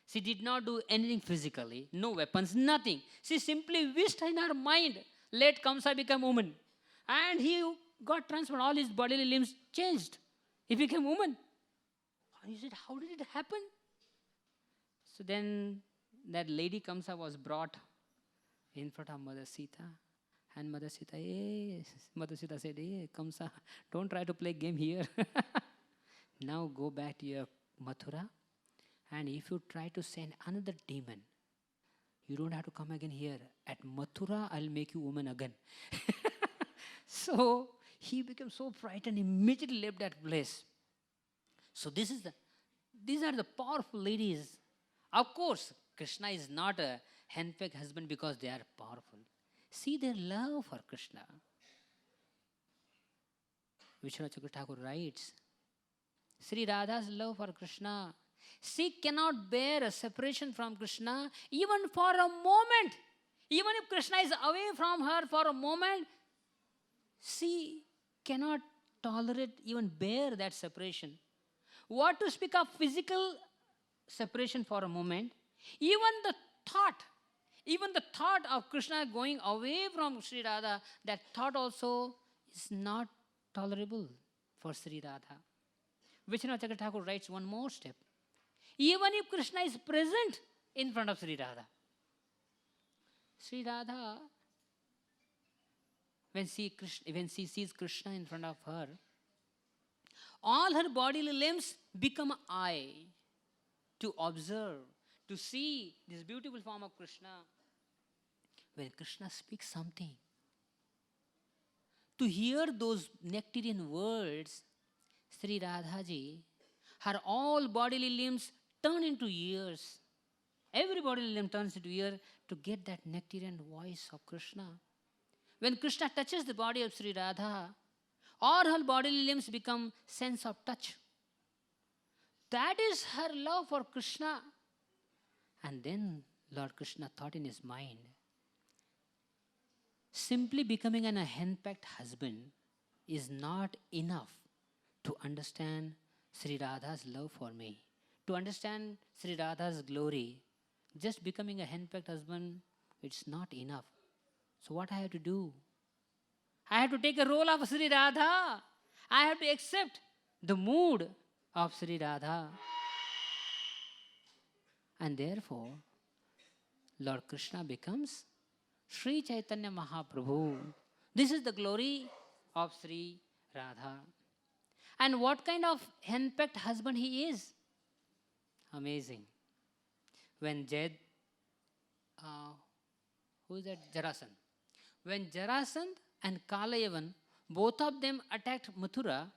She did not do anything physically. No weapons, nothing. She simply wished in her mind, let Kamsa become woman. And he got transformed. All his bodily limbs changed. He became woman. And he said, how did it happen? So then that lady Kamsa was brought in front of Mother Sita. And Mother Sita said, hey, Kamsa, don't try to play game here. Now go back to your Mathura. And if you try to send another demon, you don't have to come again here. At Mathura, I'll make you woman again. So he became so frightened, immediately left that place. So these are the powerful ladies. Of course, Krishna is not a henpecked husband because they are powerful. See their love for Krishna. Vishwanath Chakravarti Thakur writes, Sri Radha's love for Krishna, she cannot bear a separation from Krishna even for a moment. Even if Krishna is away from her for a moment, she cannot tolerate, even bear that separation. What to speak of physical separation for a moment? Even the thought of Krishna going away from Sri Radha, that thought also is not tolerable for Sri Radha. Vishwanath Chakravarti Thakur writes one more step. Even if Krishna is present in front of Sri Radha, when she sees Krishna in front of her, all her bodily limbs become eye to observe, to see this beautiful form of Krishna. When Krishna speaks something, to hear those nectarian words, Sri Radhaji, her all bodily limbs turn into ears. Every bodily limb turns into ear to get that nectarian voice of Krishna. When Krishna touches the body of Sri Radha, all her bodily limbs become sense of touch. That is her love for Krishna. And then Lord Krishna thought in his mind, simply becoming a henpecked husband is not enough to understand Sri Radha's love for me. To understand Sri Radha's glory, just becoming a henpecked husband, it's not enough. So what I have to do? I have to take a role of Sri Radha. I have to accept the mood of Sri Radha. And therefore, Lord Krishna becomes Sri Chaitanya Mahaprabhu. This is the glory of Sri Radha. And what kind of henpecked husband he is? Amazing. When who is that? Jarasandh. When Jarasandh and Kalayavan, both of them attacked Mathura,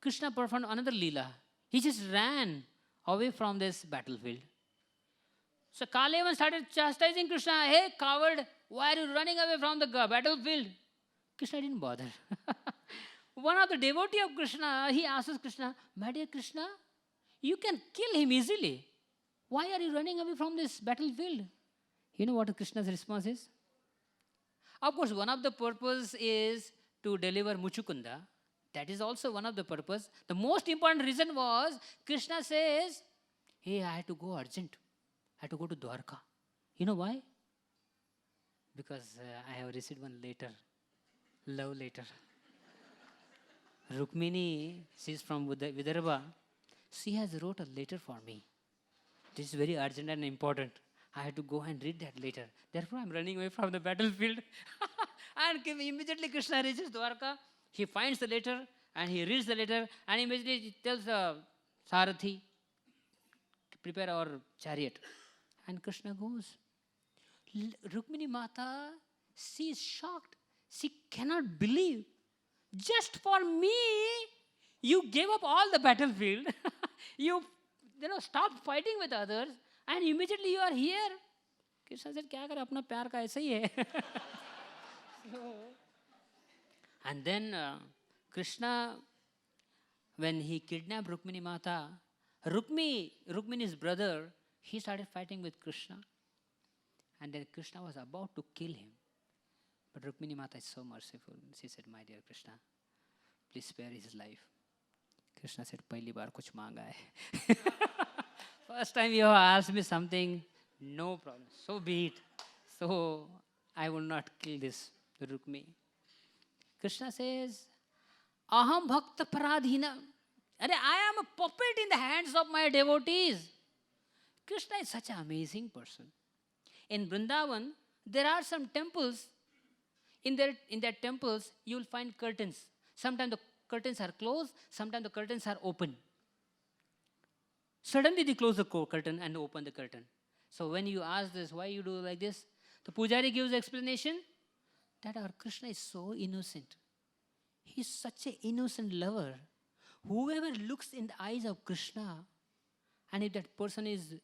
Krishna performed another Leela. He just ran away from this battlefield. So Kalayavan started chastising Krishna. Hey, coward, why are you running away from the battlefield? Krishna didn't bother. One of the devotee of Krishna, he asks Krishna, my dear Krishna, you can kill him easily. Why are you running away from this battlefield? You know what Krishna's response is? Of course, one of the purpose is to deliver Muchukunda. That is also one of the purpose. The most important reason was, Krishna says, hey, I had to go urgent. I had to go to Dwarka. You know why? Because I have received one letter, love letter. Rukmini, she is from Vidarbha. She has wrote a letter for me. This is very urgent and important. I had to go and read that letter. Therefore, I am running away from the battlefield. And immediately Krishna reaches Dwarka. He finds the letter and he reads the letter and immediately tells the Sarathi, prepare our chariot. And Krishna goes. Rukmini Mata, she is shocked. She cannot believe. Just for me, you gave up all the battlefield. you stopped fighting with others. And immediately you are here. Krishna said, क्या करे अपना प्यार का ऐसा ही है. And then Krishna, when he kidnapped Rukmini Mata, Rukmini's brother, he started fighting with Krishna. And then Krishna was about to kill him. But Rukmini Mata is so merciful. She said, my dear Krishna, please spare his life. Krishna said, पहली बार कुछ मांगा है. First time you have asked me something, no problem. So be it. So I will not kill this Rukmi. Krishna says, Aham bhakta paradhina. I am a puppet in the hands of my devotees. Krishna is such an amazing person. In Vrindavan, there are some temples. In their temples, you will find curtains. Sometimes the curtains are closed, sometimes the curtains are open. Suddenly they close the curtain and open the curtain. So when you ask this, why you do like this? The Pujari gives the explanation that our Krishna is so innocent. He is such an innocent lover. Whoever looks in the eyes of Krishna, and if that person is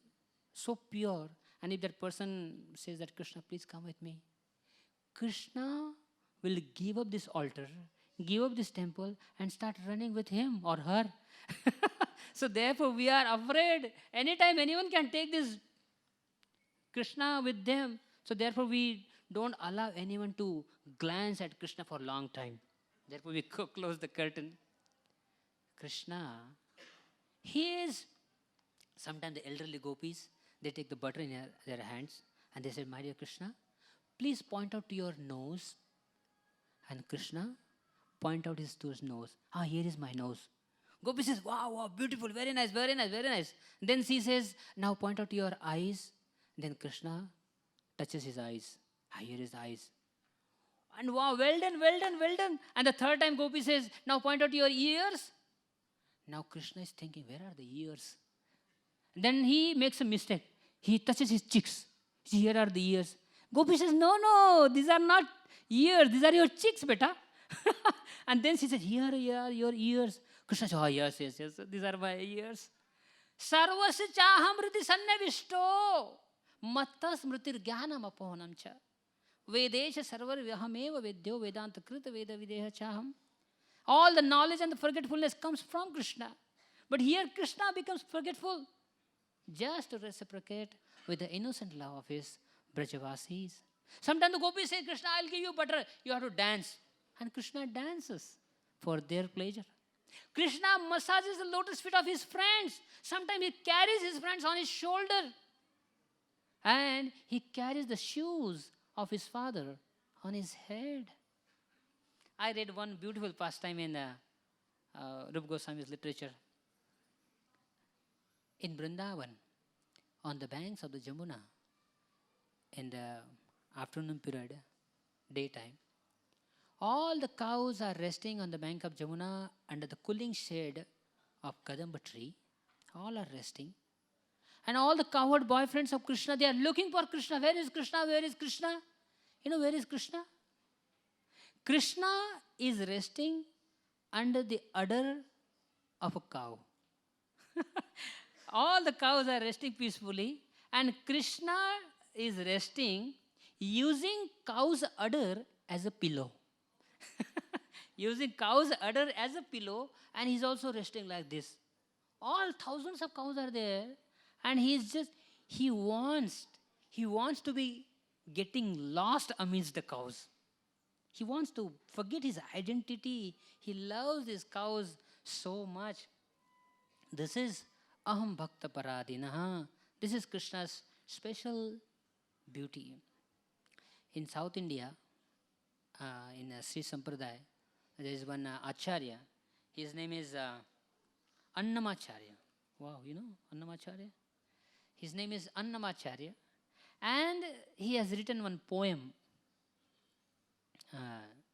so pure, and if that person says that, Krishna, please come with me, Krishna will give up this altar, give up this temple, and start running with him or her. So therefore, we are afraid. Anytime anyone can take this Krishna with them. So therefore, we don't allow anyone to glance at Krishna for a long time. Therefore, we close the curtain. Krishna, he is, sometimes the elderly gopis, they take the butter in their hands and they say, my dear Krishna, please point out to your nose. And Krishna point out his nose. Here is my nose. Gopi says, wow, beautiful, very nice, very nice, very nice. Then she says, now point out to your eyes. Then Krishna touches his eyes. Here is the eyes. And wow, well done, well done, well done. And the third time Gopi says, now point out to your ears. Now Krishna is thinking, where are the ears? Then he makes a mistake. He touches his cheeks. See, here are the ears. Gopi says, no, these are not ears. These are your cheeks, beta. And then she says, here are your ears. Krishna says, yes, these are my ears. Sarvasya chaham riti sannavishto matta smritir jnanam apohanam cha vedesha sarvar vyahameva vedyo vedanta krita veda videha chaham. All the knowledge and the forgetfulness comes from Krishna. But here Krishna becomes forgetful just to reciprocate with the innocent love of his Brajavasis. Sometimes the gopis say, Krishna, I'll give you butter. You have to dance. And Krishna dances for their pleasure. Krishna massages the lotus feet of his friends. Sometimes he carries his friends on his shoulder. And he carries the shoes of his father on his head. I read one beautiful pastime in Rupa Goswami's literature. In Vrindavan, on the banks of the Jamuna, in the afternoon period, daytime, all the cows are resting on the bank of Jamuna under the cooling shade of Kadamba tree. All are resting. And all the cowherd boyfriends of Krishna, they are looking for Krishna. Where is Krishna? Where is Krishna? You know, where is Krishna? Krishna is resting under the udder of a cow. All the cows are resting peacefully, and Krishna is resting using cow's udder as a pillow. Using cow's udder as a pillow, and he's also resting like this. All thousands of cows are there, and he wants to be getting lost amidst the cows. He wants to forget his identity. He loves his cows so much. This is Aham Bhakta Paradinaha. This is Krishna's special beauty. In South India, in Sri Sampradaya, there is one Acharya. His name is Annamacharya. Wow, you know Annamacharya? His name is Annamacharya. And he has written one poem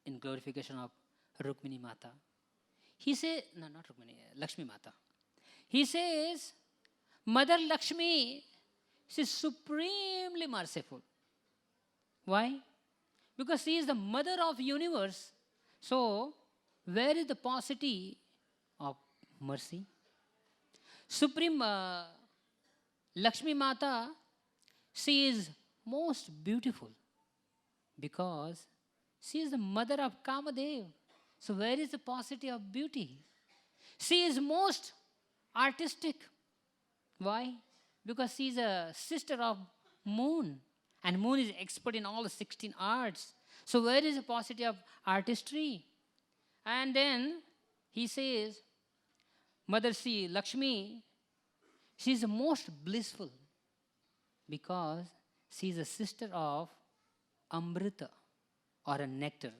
in glorification of Rukmini Mata. He says, no, not Rukmini, Lakshmi Mata. He says, Mother Lakshmi, she is supremely merciful. Why? Because she is the mother of universe. So, where is the paucity of mercy? Supreme Lakshmi Mata, she is most beautiful because she is the mother of Kamadev. So where is the paucity of beauty? She is most artistic. Why? Because she is a sister of Moon. And Moon is expert in all the 16 arts. So where is the paucity of artistry? And then he says, Mother Sri Lakshmi, she is the most blissful because she is a sister of Amrita or a nectar.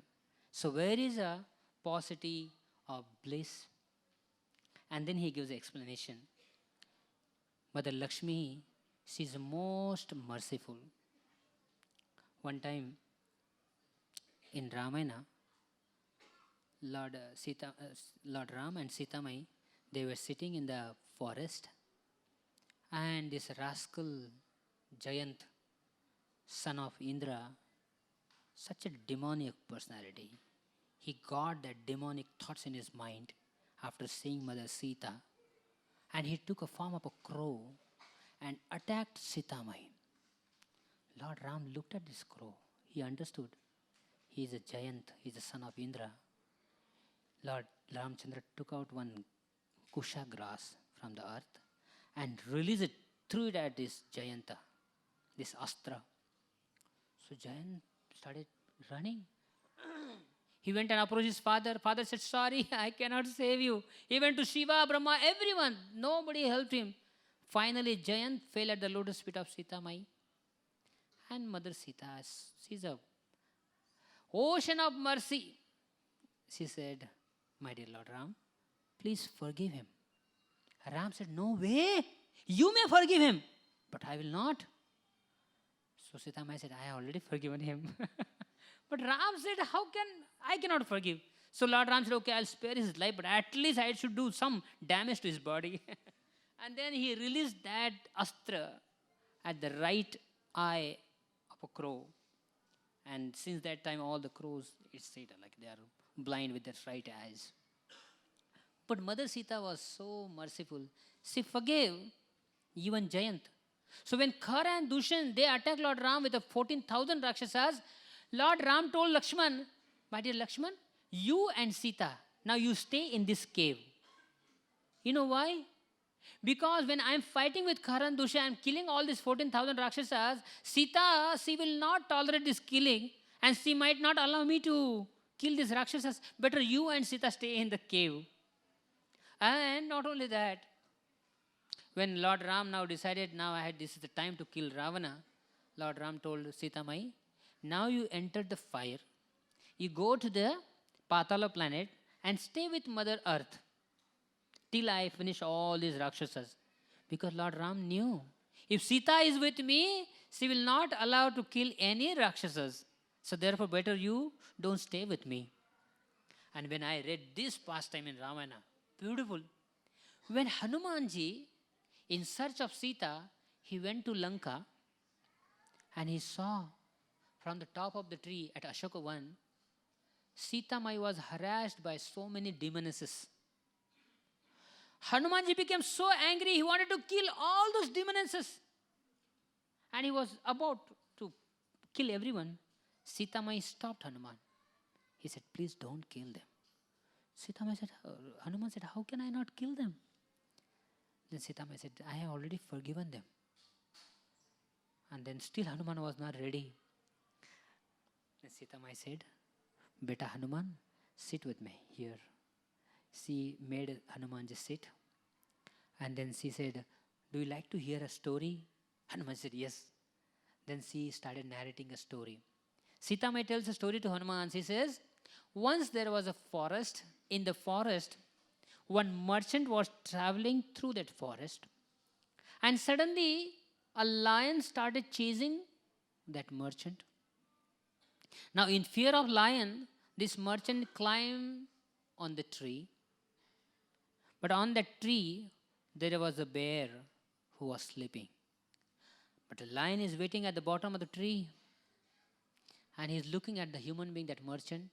So where is a paucity of bliss? And then he gives the explanation. Mother Lakshmi, she is most merciful. One time in Ramayana, Lord Ram and Sita Mai, they were sitting in the forest, and this rascal Jayant, son of Indra, such a demonic personality, he got that demonic thoughts in his mind after seeing Mother Sita, and he took a form of a crow and attacked Sita Mai. Lord Ram looked at this crow. He understood. He is a giant. He is the son of Indra. Lord Ramchandra took out one kusha grass from the earth and released it, threw it at this Jayanta, this Astra. So Jayant started running. He went and approached his father. Father said, sorry, I cannot save you. He went to Shiva, Brahma, everyone. Nobody helped him. Finally, Jayant fell at the lotus feet of Sita Mai. And Mother Sita, she's a ocean of mercy. She said, my dear Lord Ram, please forgive him. Ram said, no way. You may forgive him, but I will not. So Sita Mai said, I have already forgiven him. But Ram said, I cannot forgive. So Lord Ram said, okay, I'll spare his life, but at least I should do some damage to his body. And then he released that astra at the right eye of a crow. And since that time, all the crows, it's said, like they are blind with their right eyes. But Mother Sita was so merciful. She forgave even Jayant. So when Khara and Dushan, they attacked Lord Ram with the 14,000 Rakshasas, Lord Ram told Lakshman, my dear Lakshman, you and Sita, now you stay in this cave. You know why? Because when I'm fighting with Khara and Dushan, I'm killing all these 14,000 Rakshasas, Sita, she will not tolerate this killing and she might not allow me to kill these Rakshasas. Better you and Sita stay in the cave. And not only that, when Lord Ram now decided, this is the time to kill Ravana, Lord Ram told Sita Mai, now you enter the fire, you go to the Patala planet and stay with Mother Earth till I finish all these Rakshasas. Because Lord Ram knew, If Sita is with me, she will not allow to kill any Rakshasas. So therefore, better you don't stay with me. And when I read this pastime in Ramayana, beautiful. When Hanumanji, in search of Sita, he went to Lanka and he saw from the top of the tree at Ashoka Van, Sita Mai was harassed by so many demonesses. Hanumanji became so angry, he wanted to kill all those demonesses. And he was about to kill everyone. Sita Mai stopped Hanuman. He said, please don't kill them. Sita Mai said, Hanuman said, how can I not kill them? Then Sita Mai said, I have already forgiven them. And then still Hanuman was not ready. Then Sita Mai said, Beta Hanuman, sit with me here. She made Hanuman just sit. And then she said, do you like to hear a story? Hanuman said, yes. Then she started narrating a story. Sita Mai tells a story to Hanuman. She says, once there was a forest. In the forest, one merchant was traveling through that forest. And suddenly, a lion started chasing that merchant. Now, in fear of lion, this merchant climbed on the tree. But on that tree, there was a bear who was sleeping. But the lion is waiting at the bottom of the tree. And he's looking at the human being, that merchant.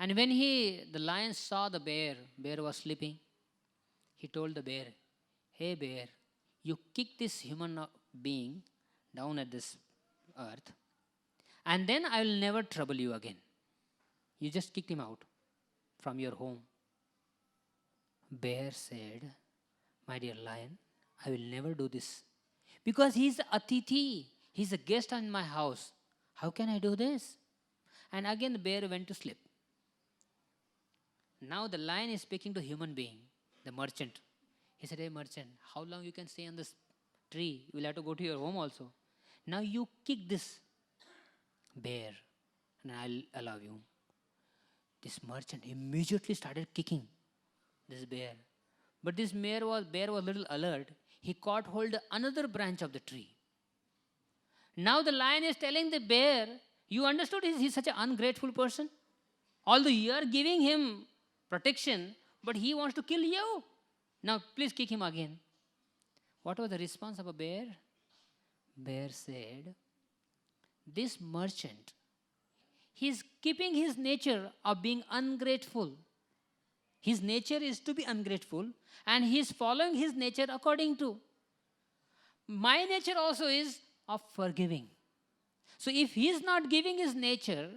And when the lion saw the bear was sleeping, he told the bear, hey bear, you kick this human being down at this earth, and then I will never trouble you again. You just kicked him out from your home. Bear said, my dear lion, I will never do this. Because he's Atithi, he's a guest in my house. How can I do this? And again the bear went to sleep. Now the lion is speaking to human being, the merchant. He said, hey merchant, how long you can stay on this tree? You will have to go to your home also. Now you kick this bear and I'll allow you. This merchant immediately started kicking this bear. But this bear was a little alert. He caught hold of another branch of the tree. Now the lion is telling the bear, you understood he's such an ungrateful person? Although you are giving him protection, but he wants to kill you. Now, please kick him again. What was the response of a bear? Bear said, this merchant, he's keeping his nature of being ungrateful. His nature is to be ungrateful, and he's following his nature according to. My nature also is of forgiving. So, if he's not giving his nature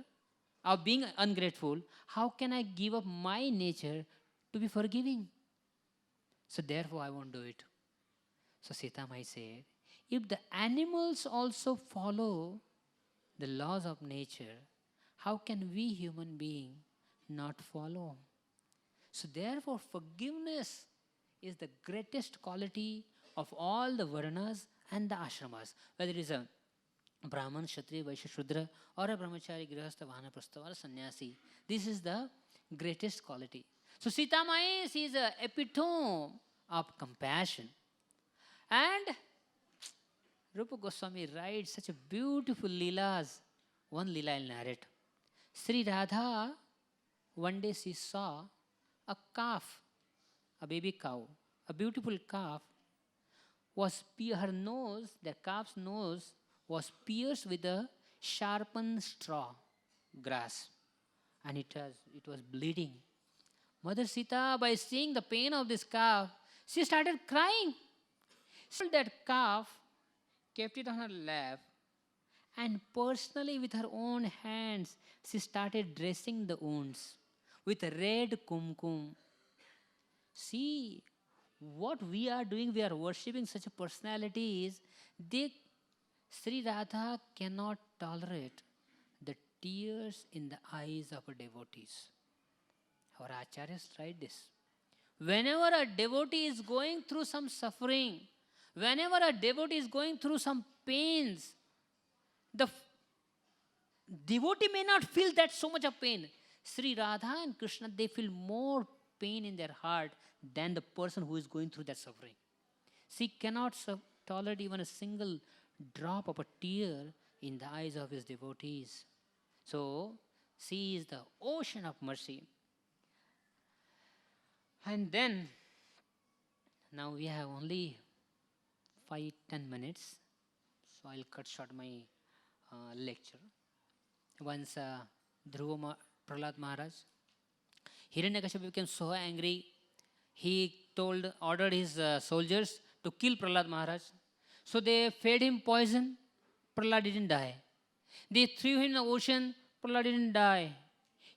of being ungrateful, how can I give up my nature to be forgiving? So therefore I won't do it. So Sita Mai said, if the animals also follow the laws of nature, how can we human beings not follow? So therefore forgiveness is the greatest quality of all the varnas and the ashramas, whether it is a Brahman, Kshatriya, Vaishya, Shudra, or a Brahmachari, Grihastha, Vanaprastha, or a Sannyasi. This is the greatest quality. So Sita Mai is the epitome of compassion. And Rupa Goswami writes such a beautiful leelas. One leela I'll narrate. Sri Radha, one day she saw a calf, a baby cow, a beautiful calf, her nose, the calf's nose, was pierced with a sharpened straw, grass, and it was bleeding. Mother Sita, by seeing the pain of this calf, she started crying. She took that calf, kept it on her lap, and personally with her own hands, she started dressing the wounds with a red kumkum. See, what we are doing, we are worshipping such personalities. Sri Radha cannot tolerate the tears in the eyes of her devotees. Our acharyas write this. Whenever a devotee is going through some suffering, whenever a devotee is going through some pains, the devotee may not feel that so much of pain. Sri Radha and Krishna, they feel more pain in their heart than the person who is going through that suffering. She cannot tolerate even a single drop of a tear in the eyes of his devotees. So, sea is the ocean of mercy. And then, now we have only 5-10 minutes, so I'll cut short my lecture. Once Prahlad Maharaj, Hiranyakashipu became so angry, he ordered his soldiers to kill Prahlad Maharaj. So they fed him poison, Prahlad didn't die. They threw him in the ocean, Prahlad didn't die.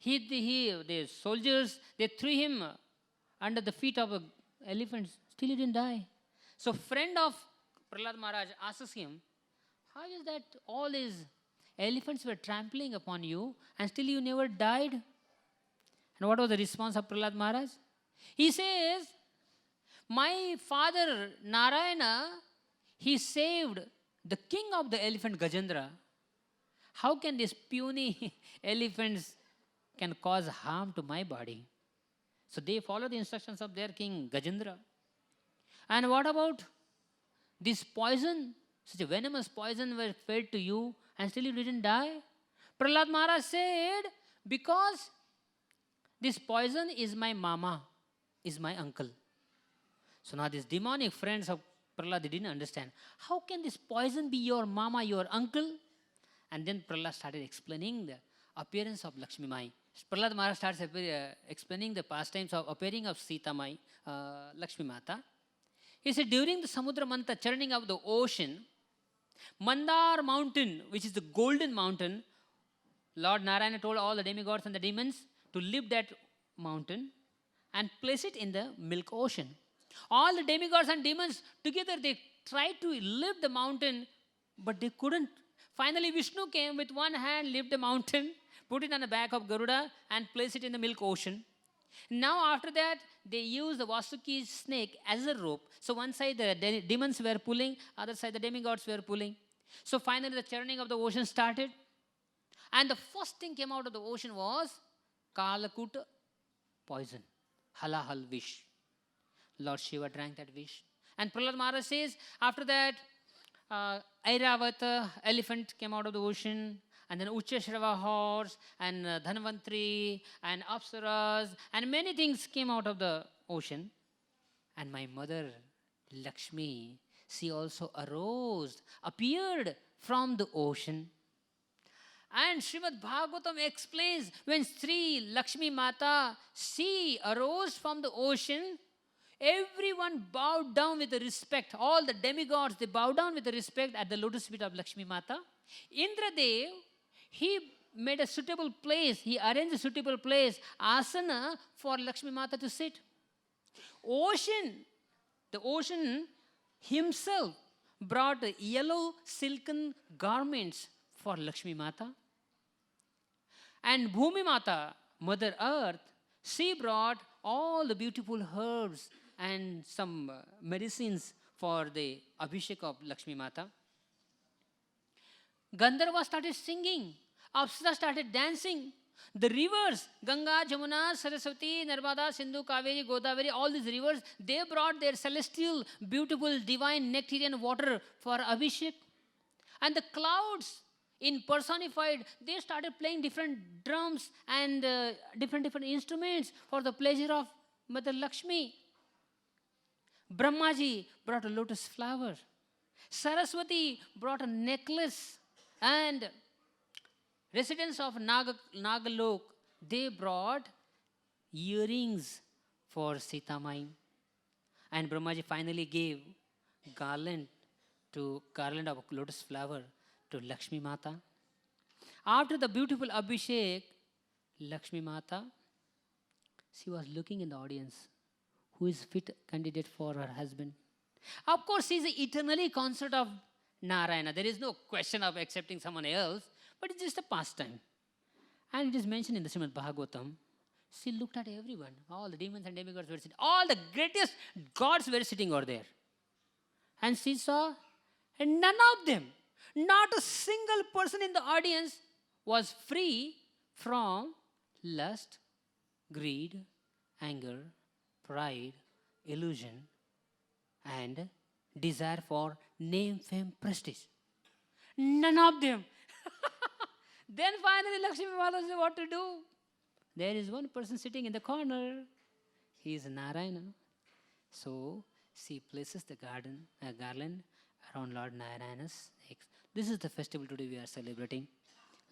The soldiers, they threw him under the feet of the elephants, still he didn't die. So friend of Prahlad Maharaj asks him, how is that all these elephants were trampling upon you and still you never died? And what was the response of Prahlad Maharaj? He says, my father Narayana, he saved the king of the elephant Gajendra. How can these puny elephants can cause harm to my body? So they follow the instructions of their king Gajendra. And what about this poison? Such a venomous poison was fed to you and still you didn't die? Prahlad Maharaj said, because this poison is my mama, is my uncle. So now these demonic friends of Prahlad, they didn't understand. How can this poison be your mama, your uncle? And then Prahlad started explaining the appearance of Lakshmi Mai. Prahlad Maharaj starts explaining the pastimes of appearing of Sita Mai, Lakshmi Mata. He said, during the Samudra Mantha, churning of the ocean, Mandar mountain, which is the golden mountain, Lord Narayana told all the demigods and the demons to lift that mountain and place it in the milk ocean. All the demigods and demons together, they tried to lift the mountain, but they couldn't. Finally, Vishnu came with one hand, lift the mountain, put it on the back of Garuda and place it in the milk ocean. Now after that, they used the Vasuki snake as a rope. So one side the demons were pulling, other side the demigods were pulling. So finally the churning of the ocean started. And the first thing came out of the ocean was Kalakuta poison, halahal vish. Lord Shiva drank that vish. And Prahlad Maharaj says, after that, Airavata elephant came out of the ocean, and then Uchashrava horse, and Dhanvantri, and Apsaras, and many things came out of the ocean. And my mother, Lakshmi, she also arose, appeared from the ocean. And Srimad Bhagavatam explains, when Sri Lakshmi Mata, she arose from the ocean, everyone bowed down with the respect. All the demigods, they bowed down with the respect at the lotus feet of Lakshmi Mata. Indradev, he made a suitable place, he arranged a suitable place, asana, for Lakshmi Mata to sit. The ocean himself brought yellow silken garments for Lakshmi Mata. And Bhumi Mata, Mother Earth, she brought all the beautiful herbs and some medicines for the Abhishek of Lakshmi Mata. Gandharva started singing. Apsara started dancing. The rivers, Ganga, Jamuna, Saraswati, Narmada, Sindhu, Kaveri, Godavari, all these rivers, they brought their celestial, beautiful, divine nectarian water for Abhishek. And the clouds, in personified, they started playing different drums and different instruments for the pleasure of Mother Lakshmi. Brahmaji brought a lotus flower. Saraswati brought a necklace. And residents of Nagalok, they brought earrings for Sita Mai. And Brahmaji finally gave garland of lotus flower to Lakshmi Mata. After the beautiful Abhishek, Lakshmi Mata, she was looking in the audience. Who is fit candidate for her husband? Of course, she is eternally consort of Narayana. There is no question of accepting someone else, but it's just a pastime. And it is mentioned in the Srimad Bhagavatam. She looked at everyone. All the demons and demigods were sitting. All the greatest gods were sitting over there. And she saw, and none of them, not a single person in the audience was free from lust, greed, anger, pride, illusion, and desire for name, fame, prestige. None of them. Then finally Lakshmi Mata said, what to do? There is one person sitting in the corner. He is Narayana. So she places the garland around Lord Narayana's neck. This is the festival today we are celebrating.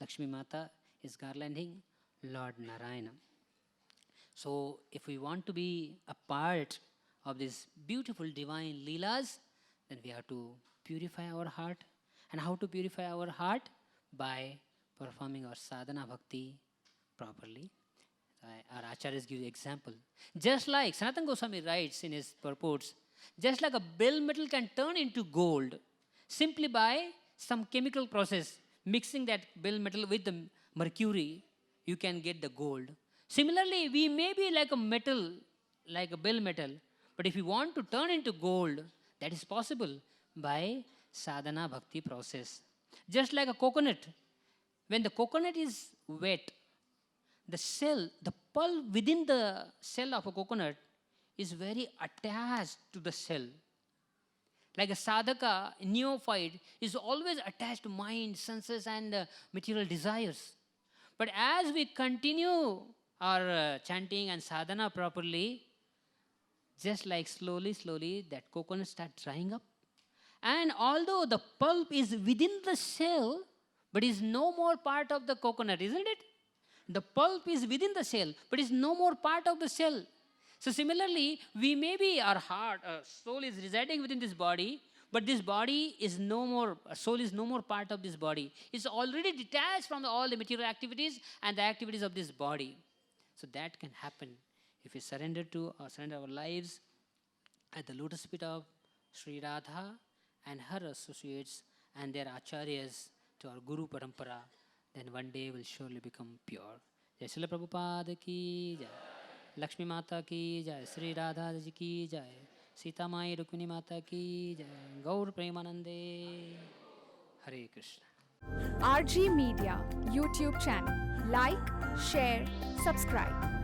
Lakshmi Mata is garlanding Lord Narayana. So if we want to be a part of this beautiful divine Leelas, then we have to purify our heart. And how to purify our heart? By performing our sadhana bhakti properly. Our acharyas give example. Just like Sanatana Goswami writes in his purports, just like a bell metal can turn into gold simply by some chemical process, mixing that bell metal with the mercury, you can get the gold. Similarly, we may be like a metal, like a bell metal, but if we want to turn into gold, that is possible by sadhana bhakti process. Just like a coconut, when the coconut is wet, the shell, the pulp within the shell of a coconut is very attached to the shell. Like a sadhaka, neophyte, is always attached to mind, senses, and material desires. But as we continue our chanting and sadhana properly, just like slowly, that coconut starts drying up. And although the pulp is within the shell, but is no more part of the coconut, isn't it? The pulp is within the shell, but is no more part of the shell. So similarly, we may be, our heart, soul is residing within this body, but this body is no more, soul is no more part of this body. It's already detached from all the material activities and the activities of this body. So that can happen if we surrender our lives at the lotus feet of Sri Radha and her associates and their acharyas to our Guru Parampara, then one day we'll surely become pure. Jai Srila Prabhupada ki jai, Lakshmi Mata ki jai, Sri Radha ji ki jai, Sita Mai Rukmini Mata ki jai, Gaur Premanande, Hare Krishna. RG Media YouTube channel. Like, share, subscribe.